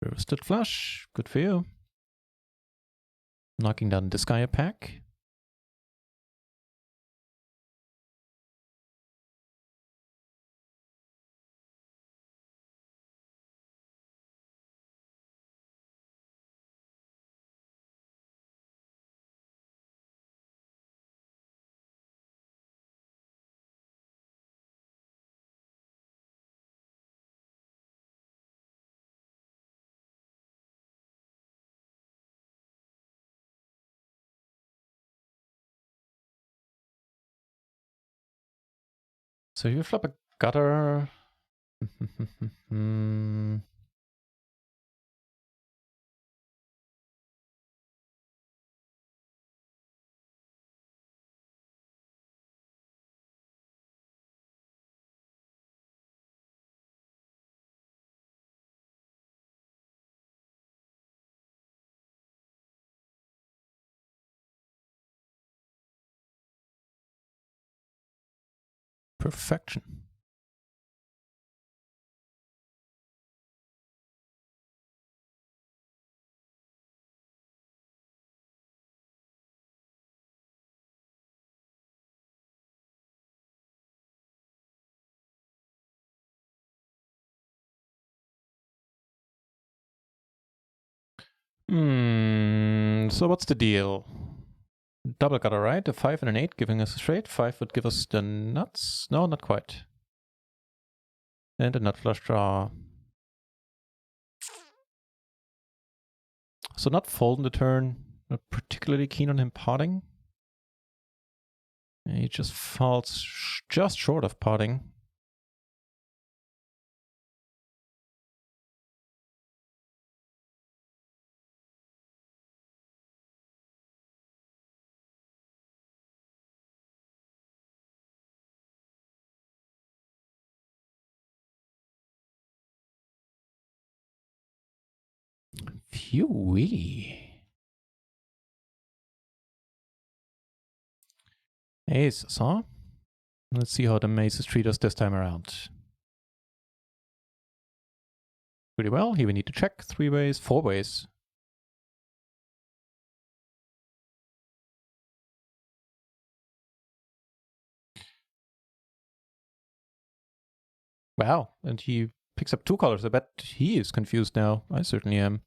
Reversed flush, good for you. Knocking down this guy a pack. So you flop a gutter. Perfection. So what's the deal? Double gutter, right? A 5 and an 8 giving us a straight. 5 would give us the nuts. No, not quite. And a nut flush draw. So not folding the turn. Not particularly keen on him potting. He just falls just short of potting. Phew-wee. Aces, huh? Let's see how the maces treat us this time around. Pretty well. Here we need to check 3 ways, 4 ways. Wow, and he picks up 2 colors. I bet he is confused now. I certainly am.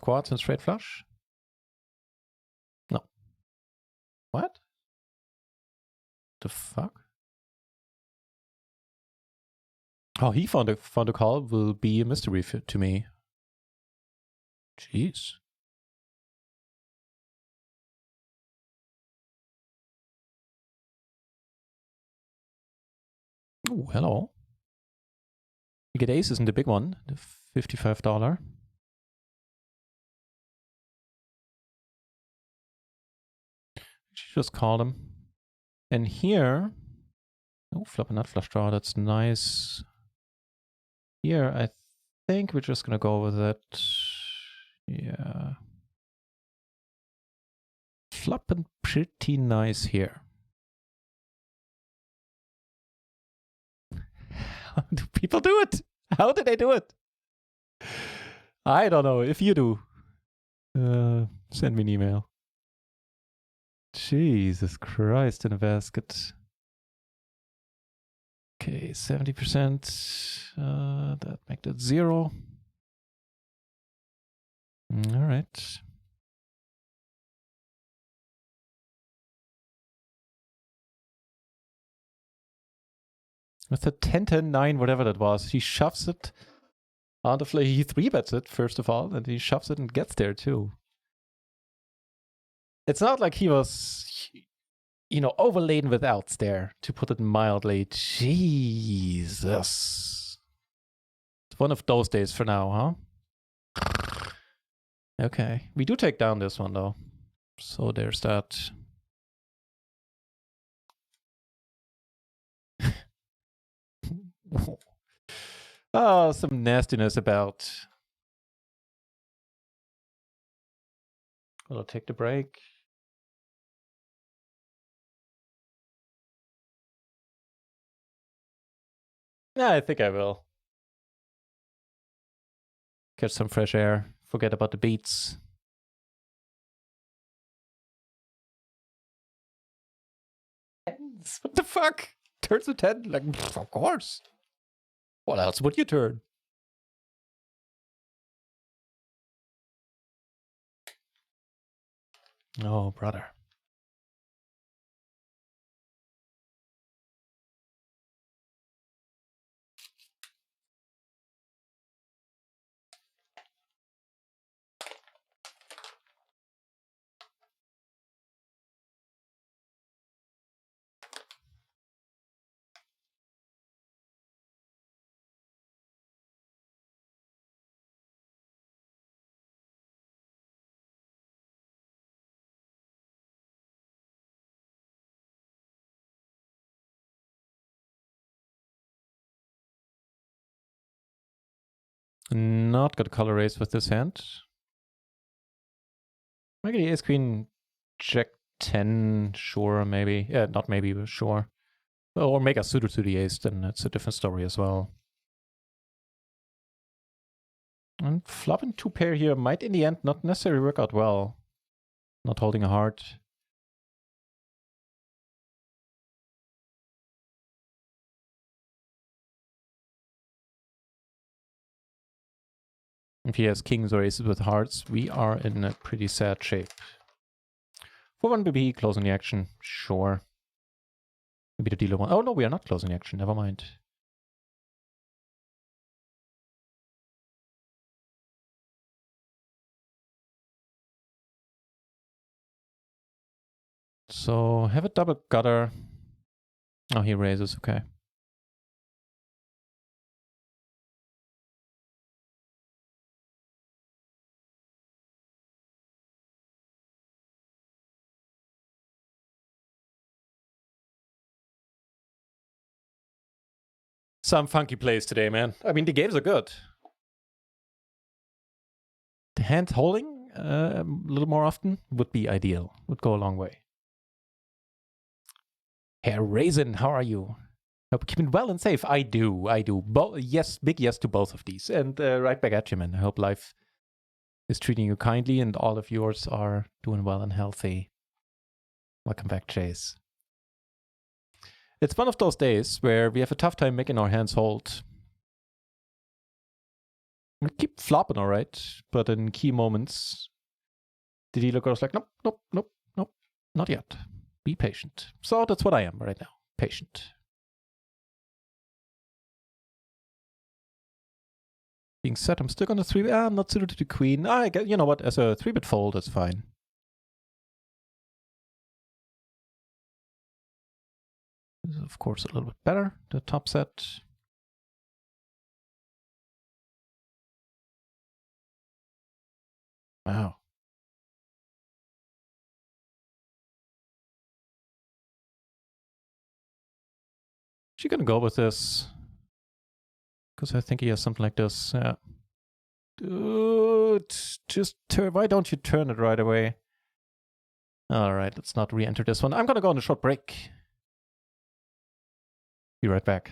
Quads and straight flush? No. What? The fuck? How he found a call will be a mystery to me. Jeez. Oh, hello. You get aces in the big one, the $55. Just call them. And here, oh, flop and nut flush draw, that's nice. Here, I think we're just gonna go with it. Yeah. Flopping pretty nice here. How do people do it? How did they do it? I don't know. If you do, send me an email. Jesus Christ in a basket. Okay, 70%. That make that 0. All right. With the 10-10-9, whatever that was, he shoves it on the floor. He 3-bets it, first of all, and he shoves it and gets there too. It's not like he was, you know, overladen with outs there, to put it mildly. Jesus. It's one of those days for now, huh? Okay. We do take down this one, though. So there's that. Oh, some nastiness about. Will I take the break? Yeah, I think I will. Catch some fresh air. Forget about the beats. What the fuck? Turns to 10? Like, of course. What else would you turn? Oh, brother. Not got a color race with this hand. Maybe the ace queen jack 10, sure, maybe. Yeah, not maybe, but sure. Or make a suitor to the ace, then it's a different story as well. And flopping 2 pair here might in the end not necessarily work out well. Not holding a heart. If he has kings or aces with hearts, we are in a pretty sad shape. For 1 BB, closing the action, sure. Maybe the dealer one. Oh no, we are not closing the action, never mind. So have a double gutter. Oh, he raises, okay. Some funky plays today, man. I mean, the games are good. The hand holding a little more often would be ideal. Would go a long way. Herr Raisin, how are you? Hope keeping well and safe. I do. Yes, big yes to both of these. And right back at you, man. I hope life is treating you kindly and all of yours are doing well and healthy. Welcome back, Chase. It's one of those days where we have a tough time making our hands hold. We keep flopping all right, but in key moments, the dealer goes like, nope, nope, nope, nope, not yet. Be patient. So that's what I am right now. Patient. Being said, I'm still gonna 3-bet. I'm not suited to the queen. I get, you know what? As a 3-bet fold, that's fine. This is, of course, a little bit better. The top set. Wow. She gonna go with this. Because I think he has something like this. Yeah. Dude, just turn. Why don't you turn it right away? All right, let's not re-enter this one. I'm gonna go on a short break. Be right back.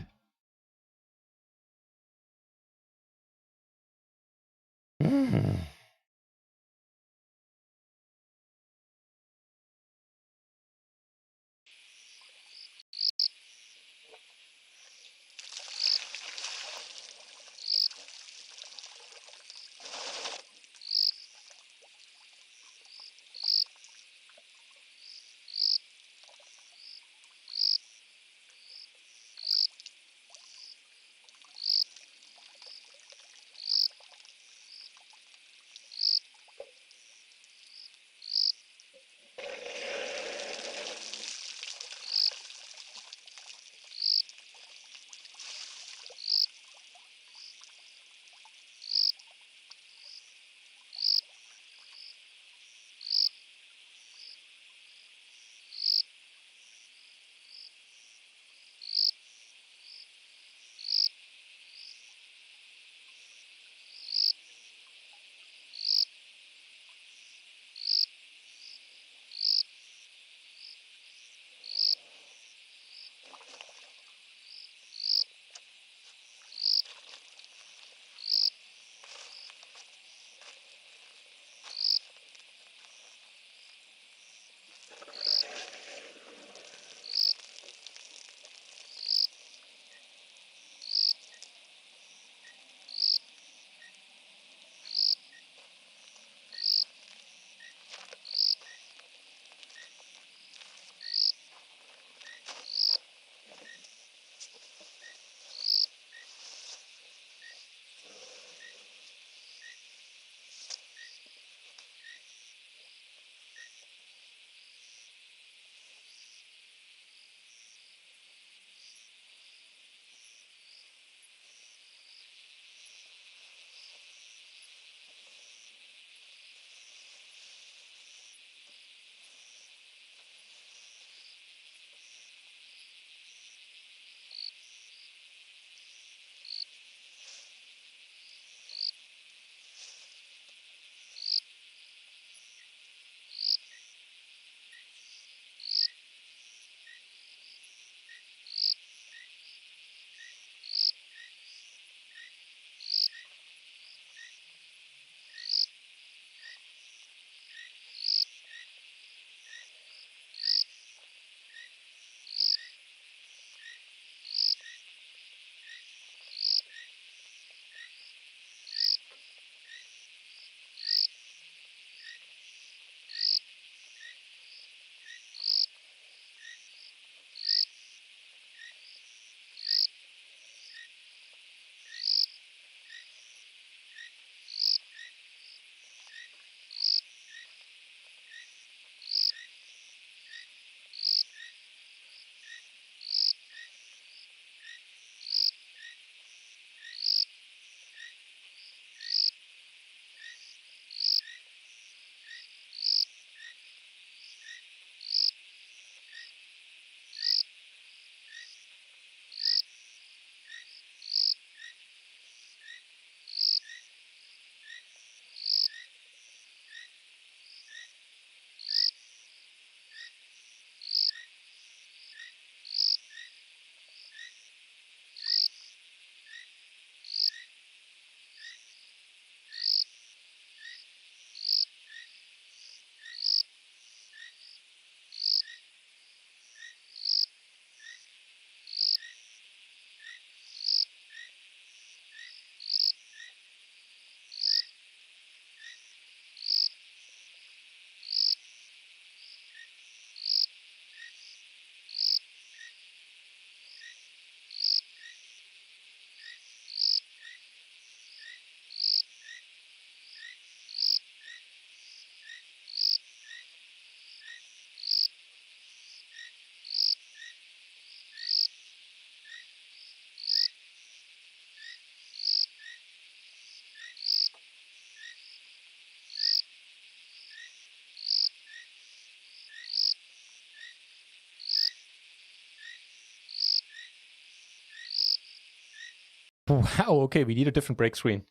Wow, okay, we need a different break screen.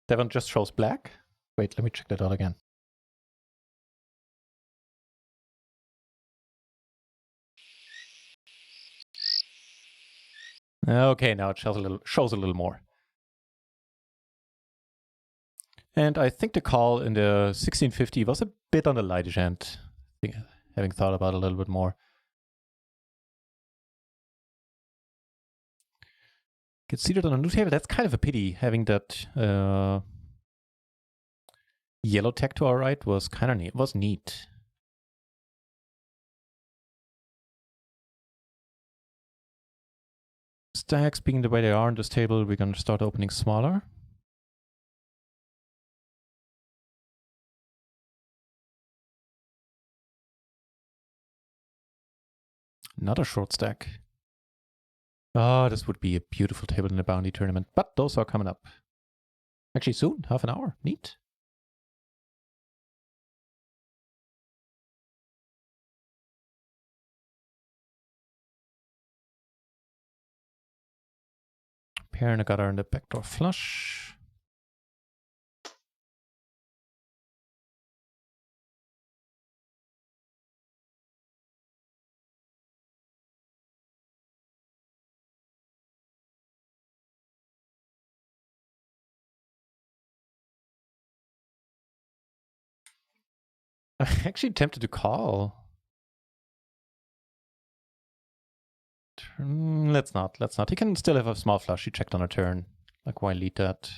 That one just shows black. Wait, let me check that out again. Okay, now it shows a little more. And I think the call in the 1650 was a bit on the lightish end, having thought about it a little bit more. Get seated on a new table. That's kind of a pity. Having that yellow tech to our right was kind of neat. Was neat. Stacks being the way they are on this table, we're going to start opening smaller. Another short stack. Oh, this would be a beautiful table in the bounty tournament, but those are coming up. Actually soon, half an hour. Neat. Pair and a gutter and a backdoor flush. I'm actually tempted to call. Let's not. He can still have a small flush. He checked on a turn. Like, why lead that?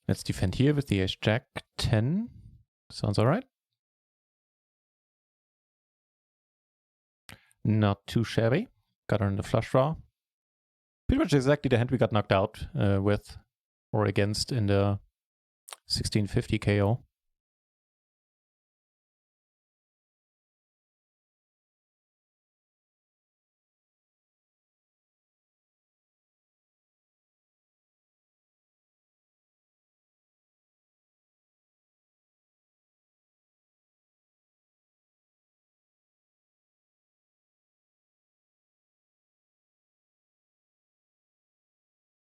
Let's defend here with the ace-jack 10. Sounds all right. Not too shabby. Got her in the flush draw. Pretty much exactly the hand we got knocked out with or against in the 1650 KO.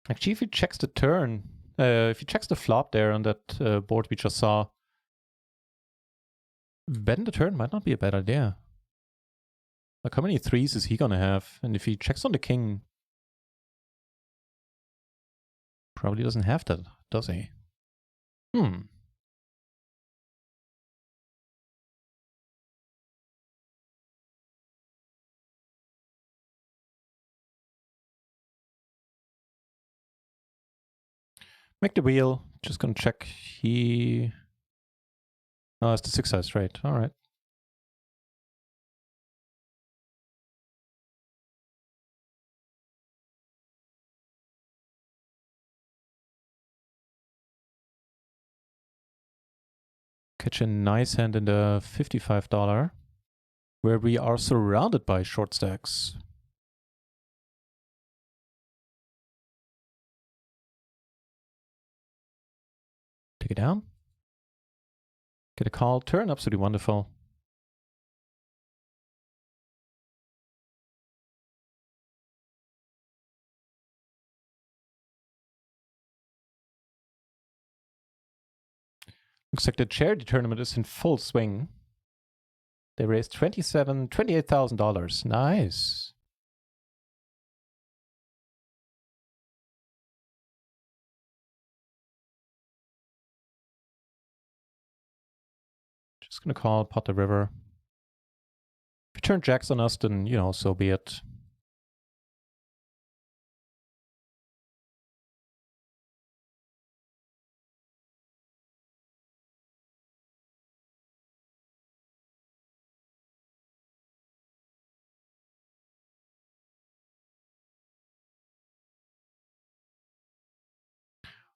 Actually, if he checks the turn, if he checks the flop there on that board we just saw, betting the turn might not be a bad idea. Like, how many threes is he gonna have? And if he checks on the king, probably doesn't have that, does he? Make the wheel. Just gonna check. He... Oh, it's the 6-side straight. All right. Catch a nice hand in the $55, where we are surrounded by short stacks. Take it down. Get a call. Turn. Absolutely wonderful. Looks like the charity tournament is in full swing. They raised $28,000. Nice. Just gonna call, pot the river. If you turn jacks on us, then, you know, so be it.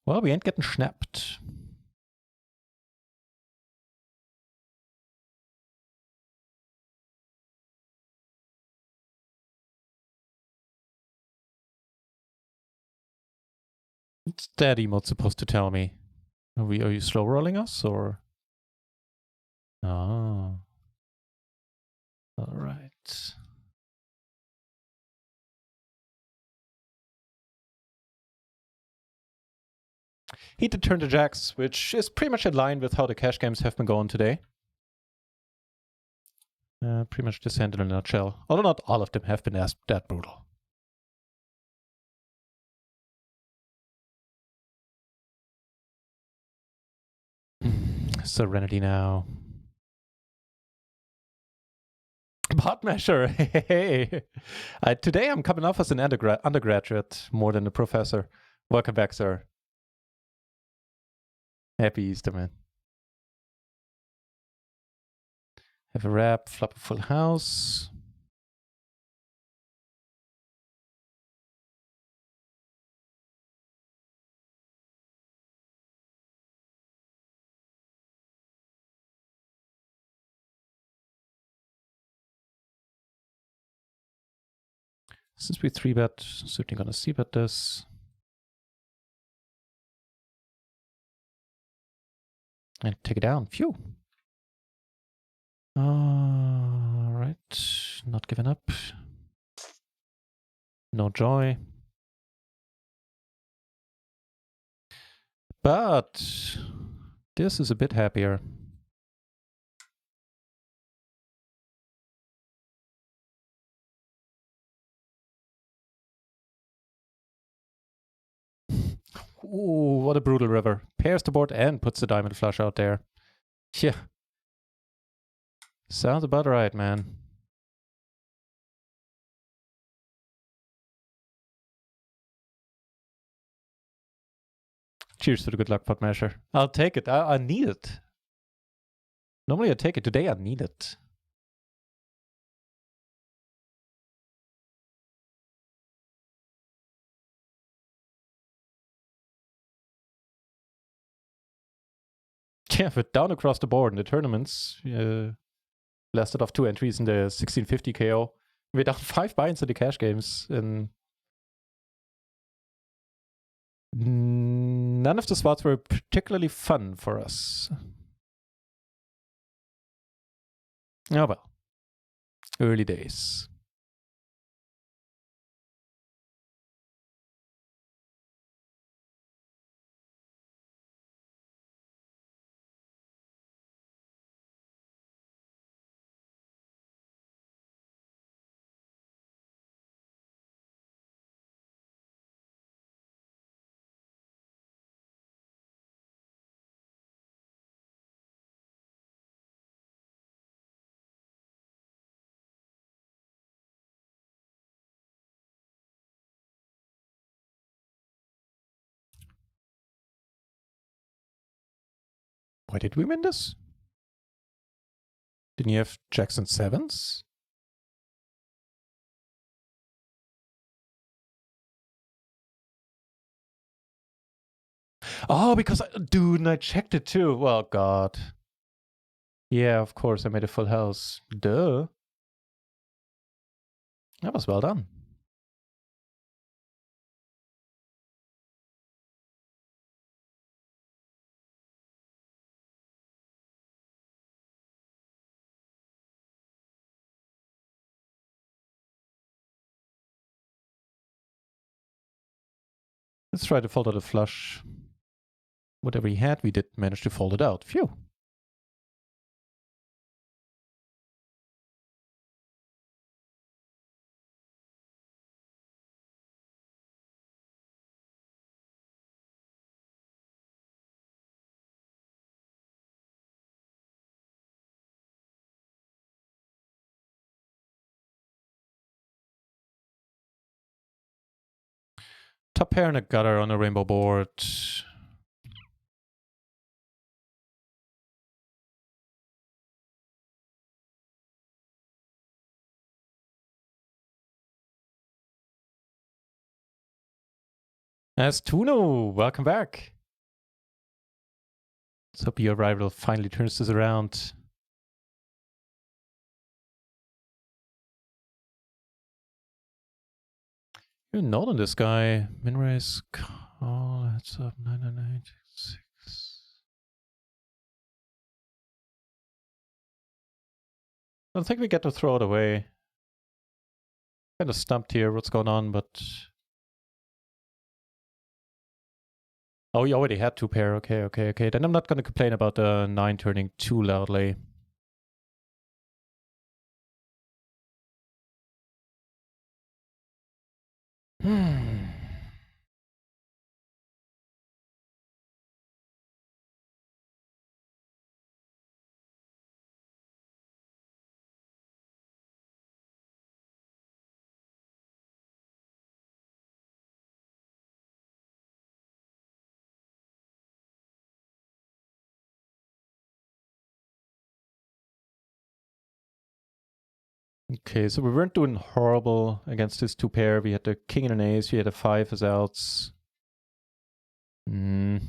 Well, we ain't getting schnapped. What's that emote supposed to tell me? Are you slow rolling us or? Oh. All right. He did turn the jacks, which is pretty much in line with how the cash games have been going today. Pretty much this hand in a nutshell. Although not all of them have been as that brutal. Serenity now. Bot measure. Hey. Today I'm coming off as an undergraduate more than a professor. Welcome back, sir. Happy Easter, man. Have a wrap, flop a full house. Since we 3-bet, certainly gonna c-bet this. And take it down. Phew. All right. Not giving up. No joy. But this is a bit happier. Ooh, what a brutal river. Pairs the board and puts the diamond flush out there. Yeah. Sounds about right, man. Cheers to the good luck pot measure. I'll take it. I need it. Normally I take it. Today I need it. Yeah, but down across the board in the tournaments, lasted off 2 entries in the 1650 KO. We're down 5 binds in the cash games, and none of the spots were particularly fun for us. Oh well. Early days. Why did we win this? Didn't you have jacks and sevens? Oh, because dude, and I checked it too. Well, God. Yeah, of course, I made a full house. Duh. That was well done. Let's try to fold out a flush. Whatever he had, we did manage to fold it out. Phew. Top pair and a gutter on a rainbow board. As Tuno, welcome back. Let's hope your rival finally turns this around. You're not on this guy. Min raise. call. Heads up 99866. I don't think we get to throw it away. Kind of stumped here. What's going on? But oh, we already had 2 pair. Okay. Then I'm not going to complain about the 9 turning too loudly. Okay, so we weren't doing horrible against this 2 pair. We had the king and an ace. We had a 5 as outs. NTT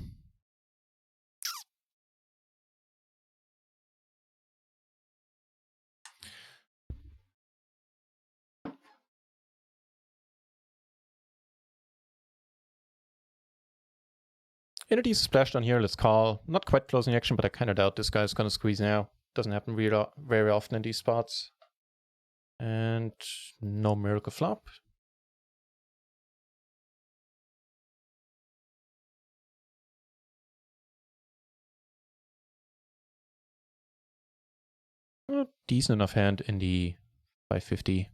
splashed on here. Let's call. Not quite closing action, but I kind of doubt this guy's going to squeeze now. Doesn't happen very often in these spots. And no miracle flop. A decent enough hand in the 550.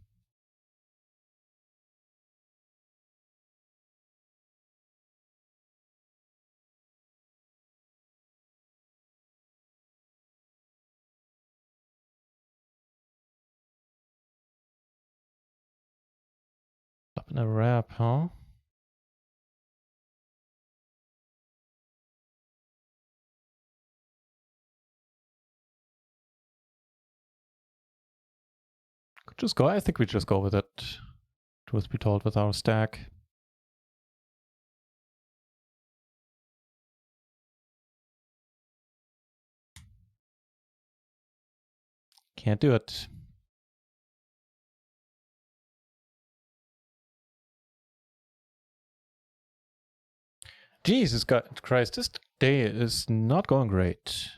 Up in a wrap, huh? Could just go. I think we just go with it. Truth be told, with our stack. Can't do it. Jesus Christ, this day is not going great.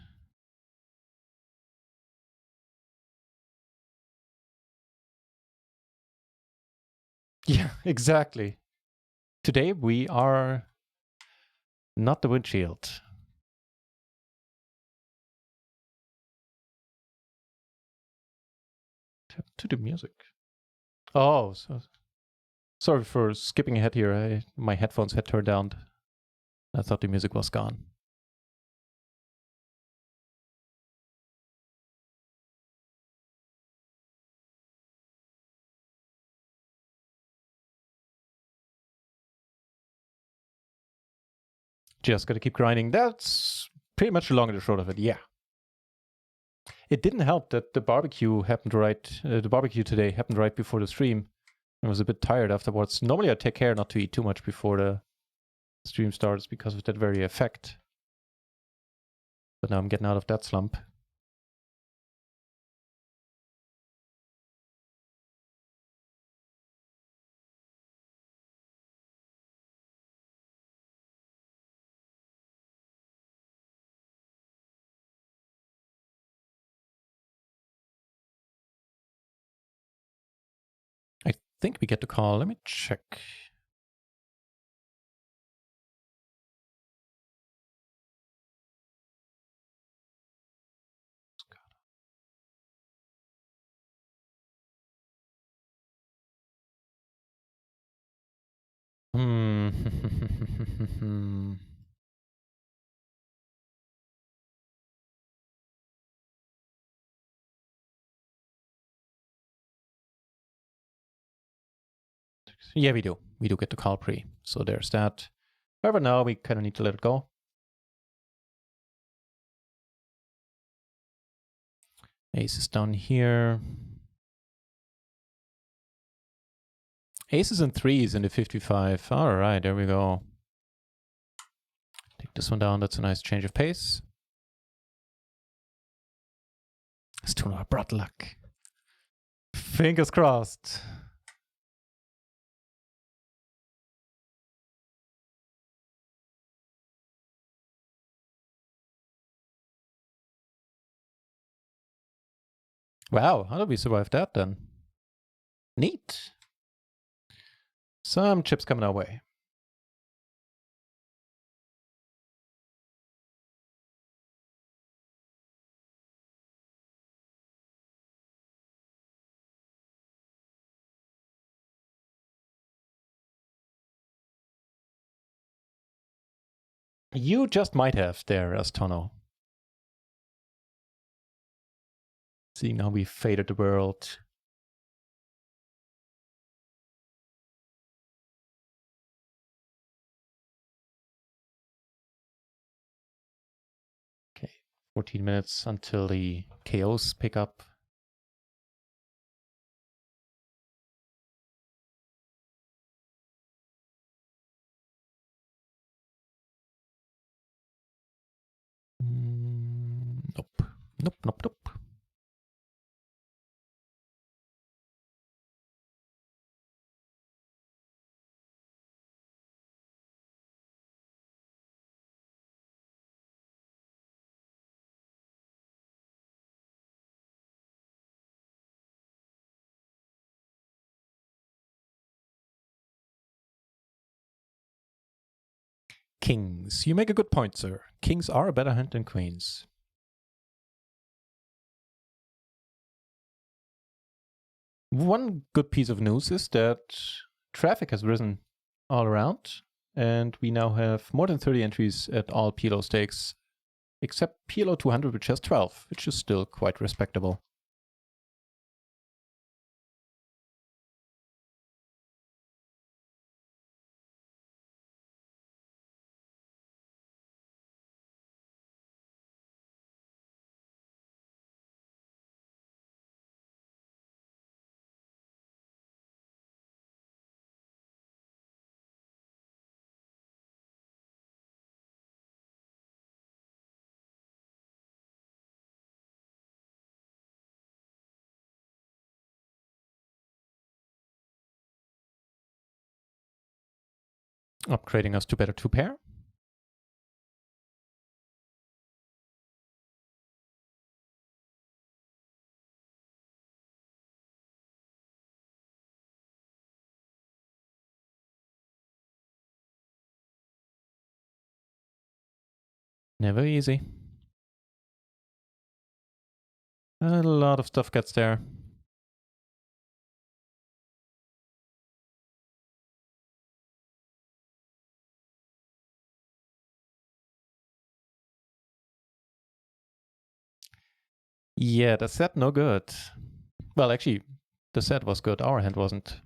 Yeah, exactly. Today we are not the windshield. To the music. Oh, sorry for skipping ahead here. My headphones had turned down. I thought the music was gone. Just gotta keep grinding. That's pretty much the long and the short of it, yeah. It didn't help that the barbecue happened the barbecue today happened right before the stream. I was a bit tired afterwards. Normally I take care not to eat too much before the stream starts because of that very effect. But now I'm getting out of that slump. I think we get to call. Let me check. Yeah, we do. We do get to call pre. So there's that. However, now we kind of need to let it go. Ace is down here. Aces and threes in the 55. All right, there we go. Take this one down. That's a nice change of pace. It's too much brought luck. Fingers crossed. Wow, how did we survive that then? Neat. Some chips coming our way. You just might have there, Astono. Seeing how we faded the world. Okay, 14 minutes until the KOs pick up. Nope. Nope, nope, nope. Kings. You make a good point, sir. Kings are a better hand than queens. One good piece of news is that traffic has risen all around, and we now have more than 30 entries at all PLO stakes, except PLO 200, which has 12, which is still quite respectable. Upgrading us to better 2-pair. Never easy. A lot of stuff gets there. Yeah, the set no good. Well, actually, the set was good. Our hand wasn't.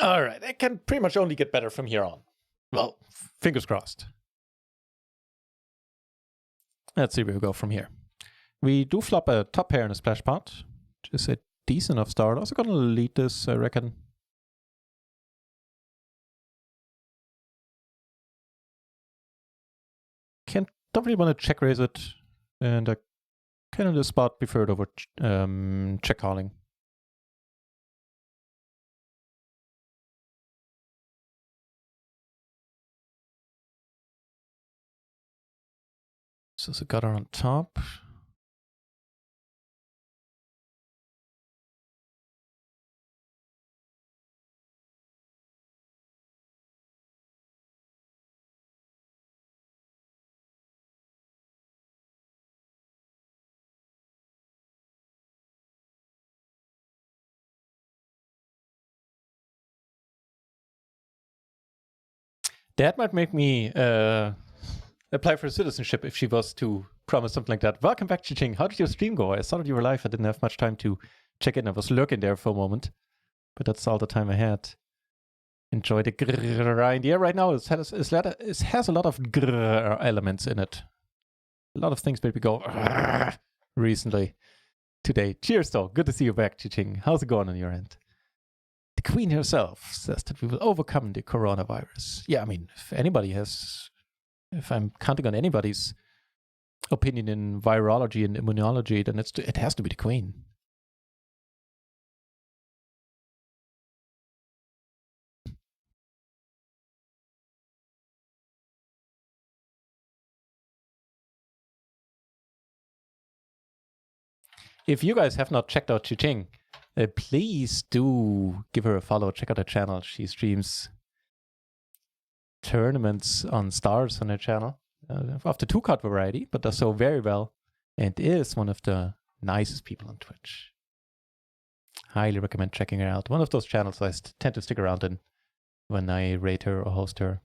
All right, it can pretty much only get better from here on. Well, fingers crossed. Let's see where we go from here. We do flop a top pair in a splash pot, which is a decent enough start. Also gonna lead this, I reckon. Don't really want to check raise it, and I kind of the spot preferred over check calling. So it's a gutter on top. That might make me apply for citizenship if she was to promise something like that. Welcome back, Chiching. How did your stream go? I saw that you were live. I didn't have much time to check in. I was lurking there for a moment, but that's all the time I had. Enjoy the grind. Yeah, right now it has a lot of grrr elements in it. A lot of things made me go recently. Today. Cheers, though. Good to see you back, Chiching. How's it going on your end? The Queen herself says that we will overcome the coronavirus. Yeah, I mean, if I'm counting on anybody's opinion in virology and immunology, then it has to be the Queen. If you guys have not checked out Chiching, please do give her a follow. Check out her channel. She streams tournaments on stars on her channel of the two-card variety, but does so very well and is one of the nicest people on Twitch. Highly recommend checking her out. One of those channels I tend to stick around in when I rate her or host her.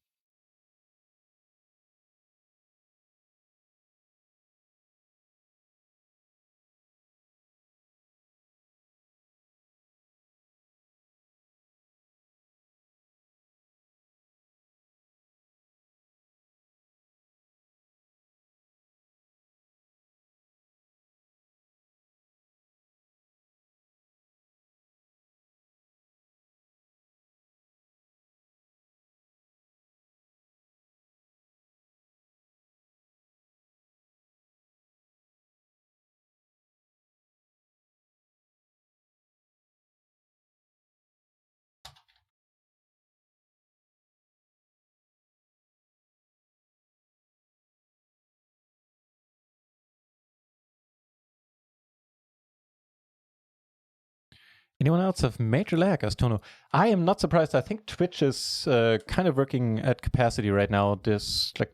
Anyone else have major lag, Astono? I am not surprised. I think Twitch is kind of working at capacity right now.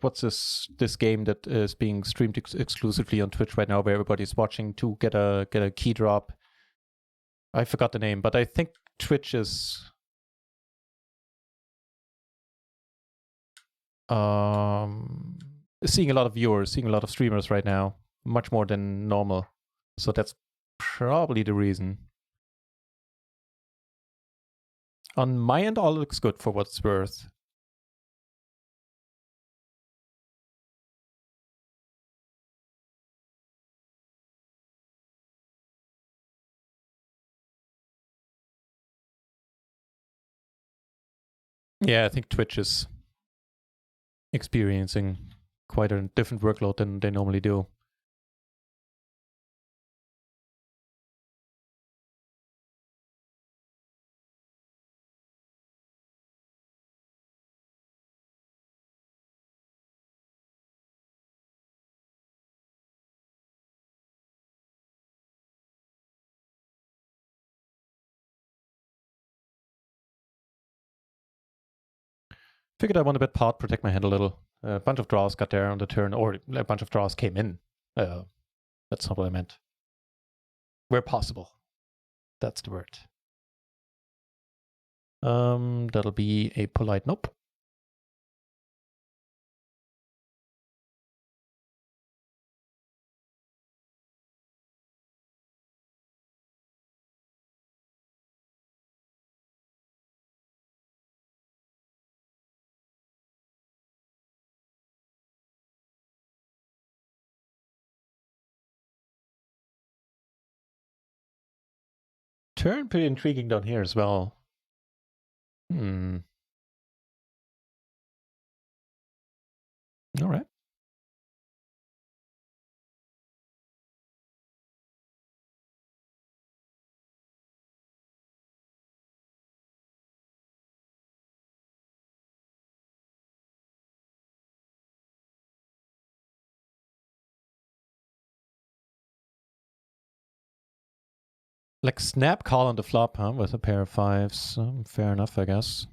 What's this game that is being streamed exclusively on Twitch right now, where everybody's watching to get a key drop? I forgot the name, but I think Twitch is seeing a lot of viewers, seeing a lot of streamers right now, much more than normal. So that's probably the reason. On my end, all looks good for what it's worth. Yeah, I think Twitch is experiencing quite a different workload than they normally do. Figured I want to bet pot, protect my hand a little. A bunch of draws got there on the turn, or a bunch of draws came in. That's not what I meant. Where possible. That's the word. That'll be a polite nope. Turn pretty intriguing down here as well. All right. Like snap call on the flop, huh? With a pair of fives. Fair enough, I guess.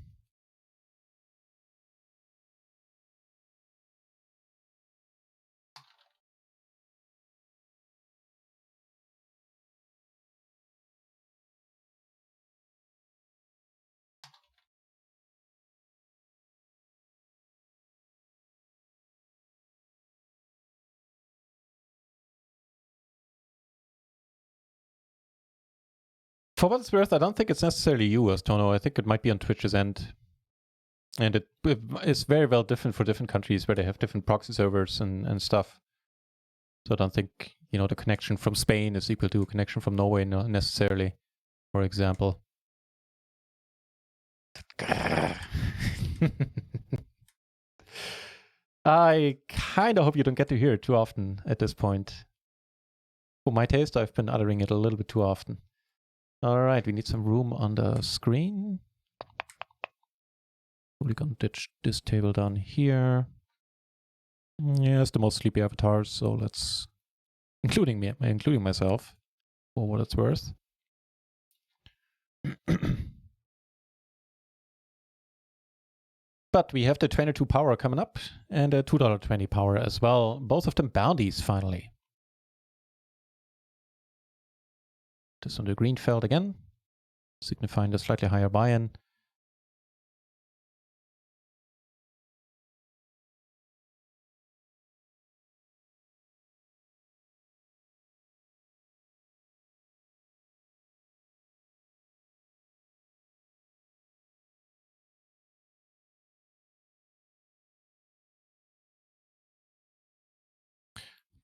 For what it's worth, I don't think it's necessarily US, Tono. I think it might be on Twitch's end. And it is very well different for different countries where they have different proxy servers and stuff. So I don't think, you know, the connection from Spain is equal to a connection from Norway necessarily, for example. I kind of hope you don't get to hear it too often at this point. For my taste, I've been uttering it a little bit too often. All right, we need some room on the screen. We're gonna ditch this table down here. Yeah, it's the most sleepy avatars, so let's, including myself, for what it's worth. But we have the 22 power coming up and a $2.20 power as well. Both of them bounties finally. This on the green felt again, signifying the slightly higher buy-in.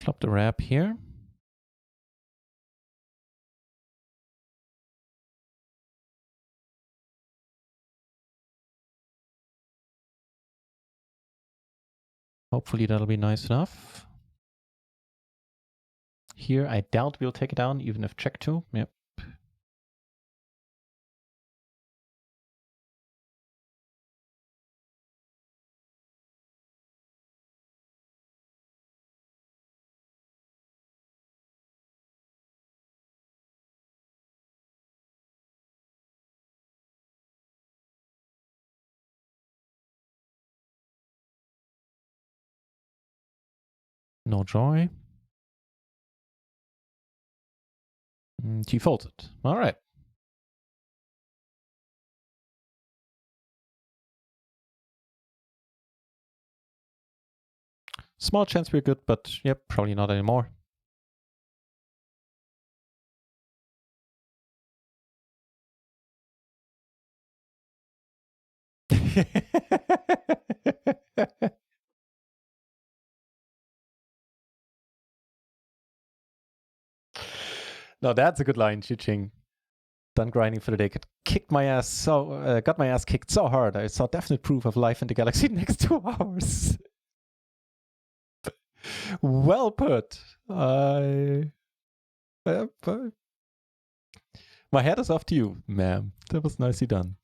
Flop the wrap here. Hopefully that'll be nice enough. Here, I doubt we'll take it down, even if check 2. Yep. No joy. He folds it. All right. Small chance we're good, but yep, probably not anymore. No, that's a good line, Chi-Ching. Done grinding for the day. Kicked my ass so, got my ass kicked so hard. I saw definite proof of life in the galaxy next 2 hours. Well put. My hat is off to you, ma'am. That was nicely done.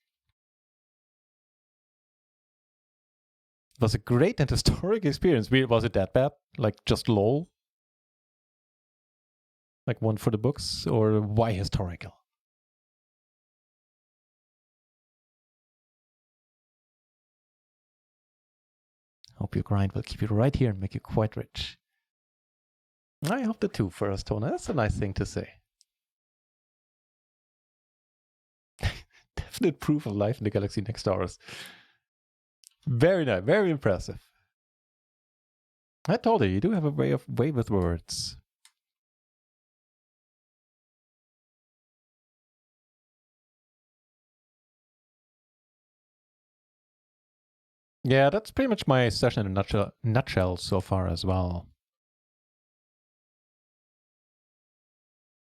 It was a great and historic experience. Was it that bad? Like just lol? Like one for the books? Or why historical? Hope your grind will keep you right here and make you quite rich. I hope the 2 for us, Tona. That's a nice thing to say. Definite proof of life in the galaxy next to ours. Very nice, very impressive. I told you do have a way with words. Yeah, that's pretty much my session in a nutshell so far as well.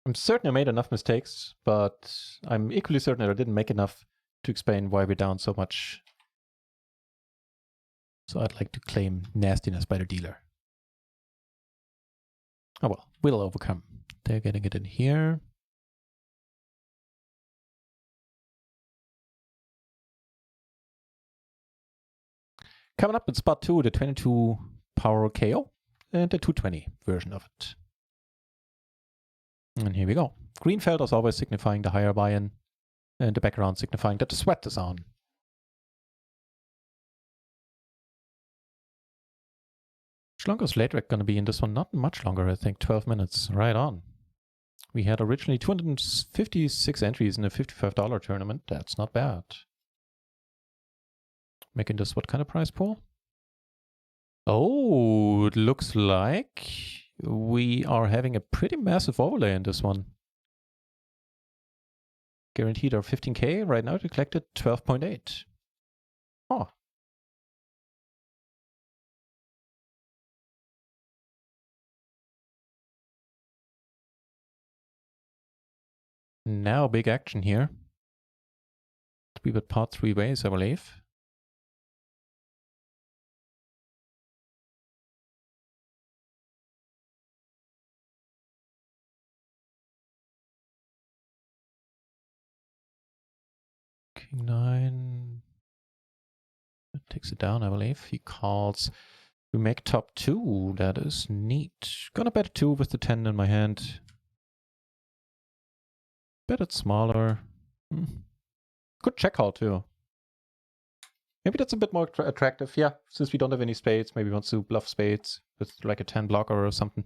I'm certain I made enough mistakes, but I'm equally certain that I didn't make enough to explain why we're down so much. So I'd like to claim nastiness by the dealer. Oh well, we'll overcome. They're getting it in here. Coming up in spot 2, the 22 power KO and the 220 version of it. And here we go. Green felt as always signifying the higher buy-in, and the background signifying that the sweat is on. How long is late rec going to be in this one? Not much longer, I think. 12 minutes. Right on. We had originally 256 entries in a $55 tournament. That's not bad. Making this what kind of prize pool? Oh, it looks like we are having a pretty massive overlay in this one. guaranteed are 15k. Right now we collected 12.8. Oh. Now big action here. We would part 3 ways, I believe. King 9. That takes it down, I believe. He calls. We make top 2. That is neat. Gonna bet a 2 with the 10 in my hand. Bet it's smaller. Good check call too. Maybe that's a bit more attractive. Yeah, since we don't have any spades, maybe he wants to bluff spades with like a 10 blocker or something.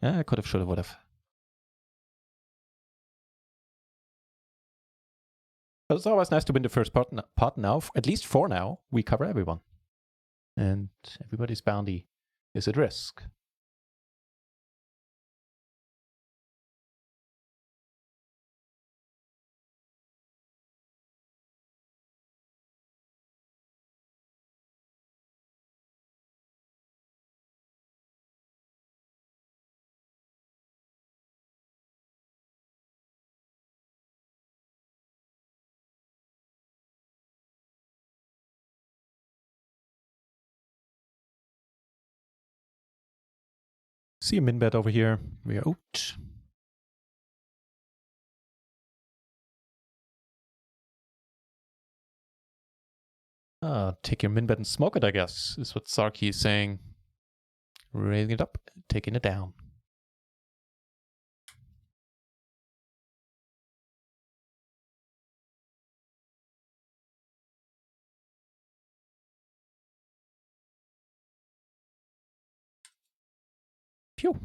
Yeah, I could have, should have, would have. But it's always nice to win the first pot now. At least for now, we cover everyone. And everybody's bounty is at risk. See a min bet over here. We are out. Take your min bet and smoke it, I guess, is what Sarky is saying. Raising it up, taking it down. Phew.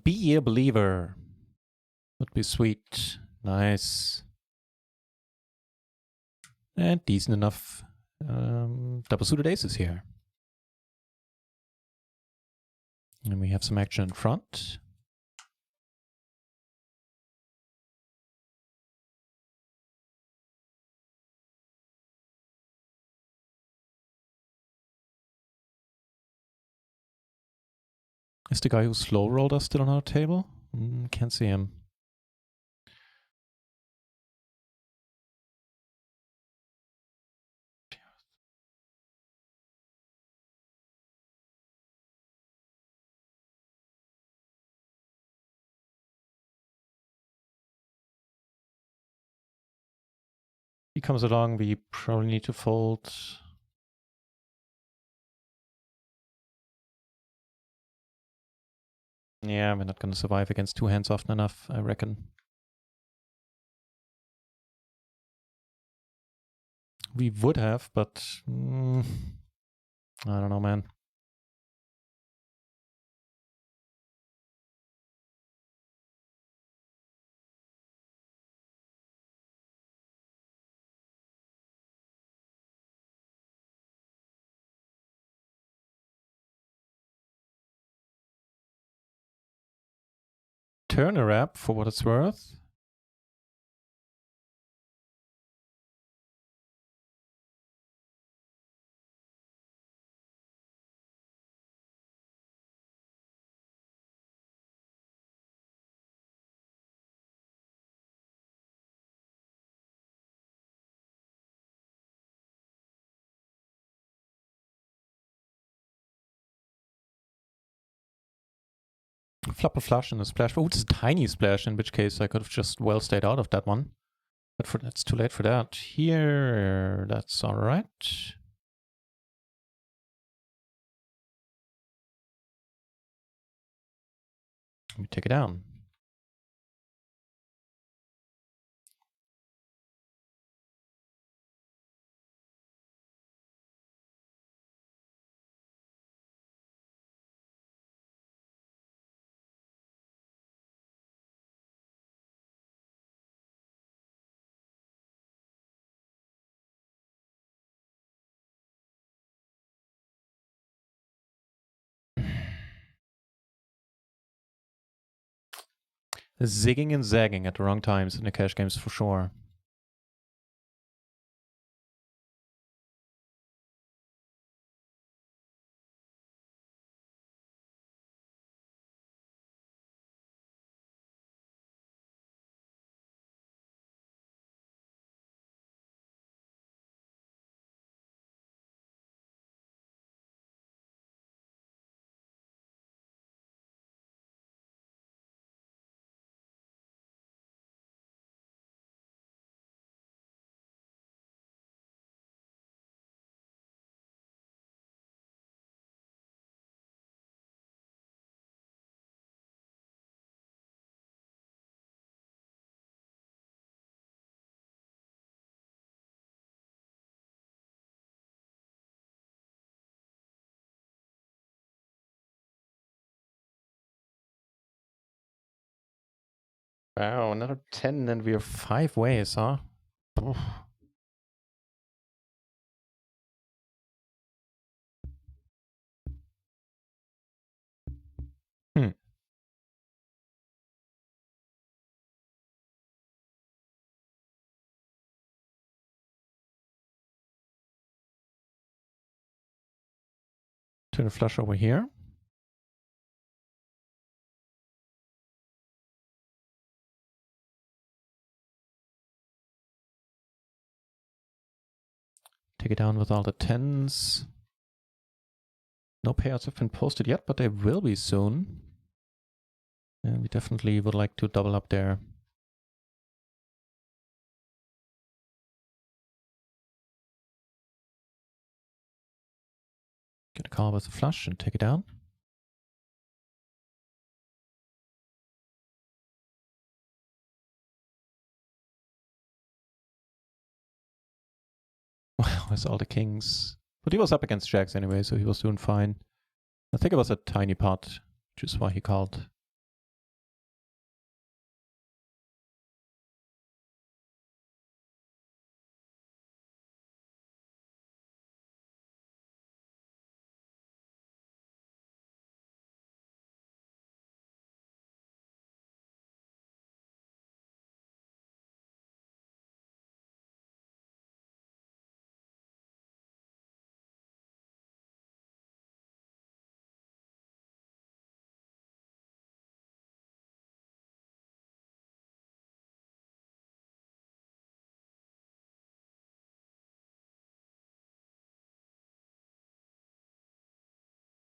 Be a believer. Would be sweet. Nice. And decent enough. Double suited aces here. And we have some action in front. Is the guy who slow rolled us still on our table? Can't see him. He comes along, we probably need to fold. Yeah, we're not going to survive against 2 hands often enough, I reckon. We would have, but I don't know, man. Turner wrap for what it's worth. Flop a flush and a splash. Oh, it's a tiny splash, in which case I could have just well stayed out of that one. But it's too late for that. Here, that's all right. Let me take it down. zigging and zagging at the wrong times in the cash games for sure. Wow, another 10 and we're 5 ways, huh? Oof. Turn the flush over here. Take it down with all the 10s. No payouts have been posted yet, but they will be soon. And we definitely would like to double up there. Get a call with the flush and take it down. Wow, that's all the kings. But he was up against jacks anyway, so he was doing fine. I think it was a tiny pot, which is why he called.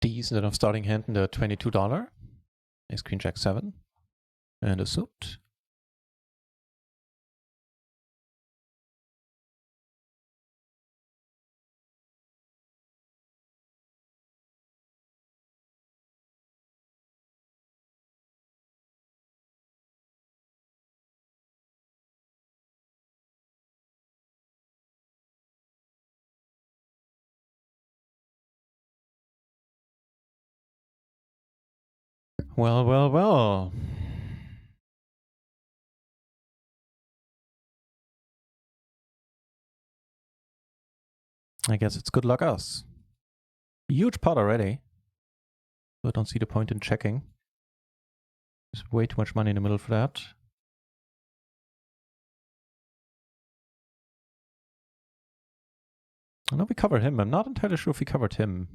Decent enough starting hand in the $22. Ace Queen Jack 7. And a suit. Well, well, well. I guess it's good luck us. Huge pot already. So I don't see the point in checking. There's way too much money in the middle for that. I know we covered him. I'm not entirely sure if we covered him.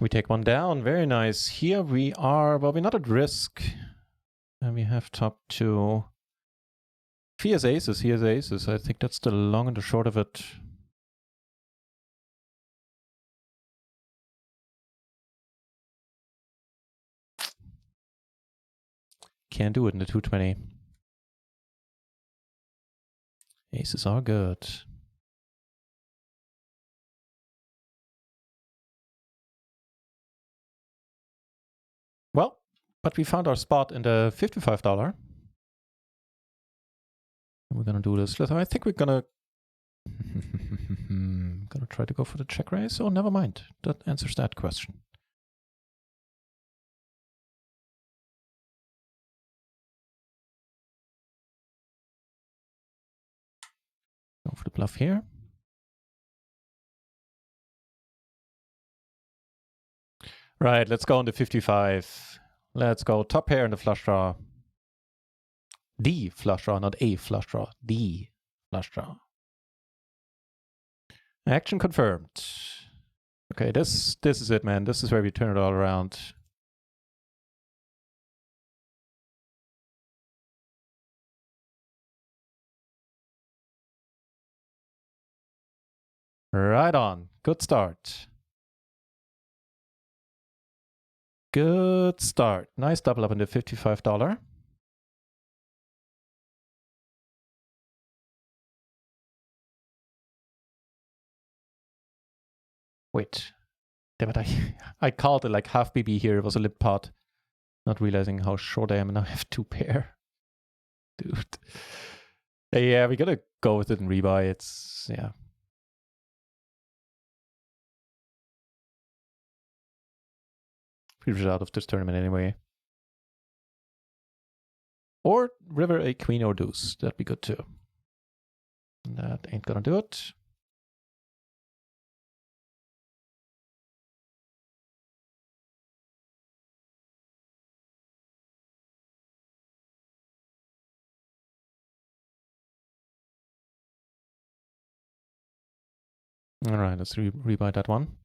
We take one down. Very nice. Here we are. Well, we're not at risk. And we have top two. He has aces. He has aces. I think that's the long and the short of it. Can't do it in the 220. Aces are good. Well, but we found our spot in the $55. We're gonna do this. I think we're gonna try to go for the check raise. Oh, never mind. That answers that question. bluff here. Right, let's go on the 55. Let's go top pair in the flush draw. The flush draw, not a flush draw. The flush draw. Action confirmed. Okay, this is it, man. This is where we turn it all around. Right on. Good start. Good start. Nice double up in the $55. Wait. Damn it, I called it like half BB here. It was a limp pot. Not realizing how short I am, and now I have 2 pair. Dude. Yeah, we gotta go with it and rebuy. It's, yeah. Pretty much out of this tournament anyway. Or river a queen or deuce. That'd be good too. That ain't gonna do it. All right, let's rebuy that one.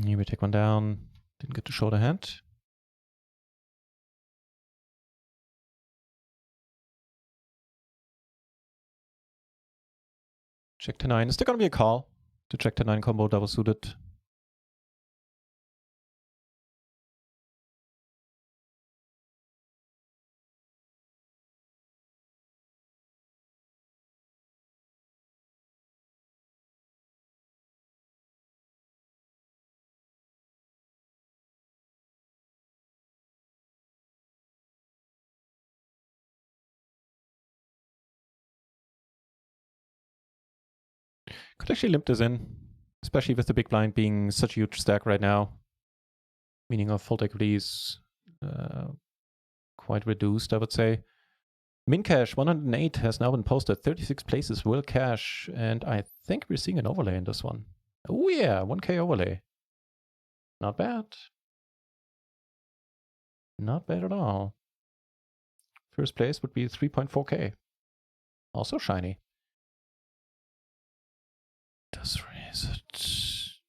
Here we take one down. Didn't get to show the hand. Check to 9. Is there gonna be a call to check to 9 combo double suited? Could actually limp this in, especially with the big blind being such a huge stack right now. Meaning of fold equities quite reduced, I would say. Min cash 108 has now been posted. 36 places will cash, and I think we're seeing an overlay in this one. Oh yeah, 1K overlay. Not bad. Not bad at all. First place would be 3.4K. Also shiny. Does raise it.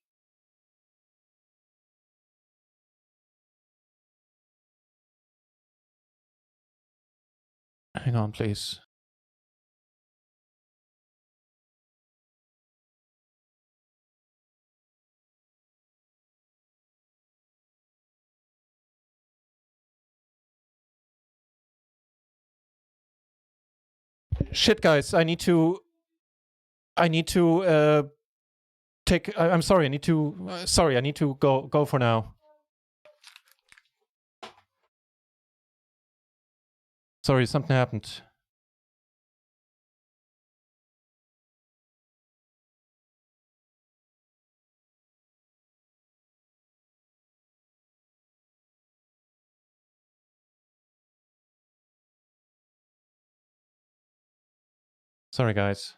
Hang on, please. Shit, guys, I need to take. I'm sorry. I need to go for now. Sorry, something happened. Sorry, guys.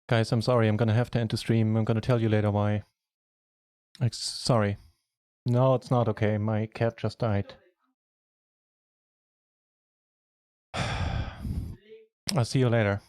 Guys, I'm sorry, I'm gonna have to end the stream. I'm gonna tell you later why. Sorry. No, it's not okay. My cat just died. I'll see you later.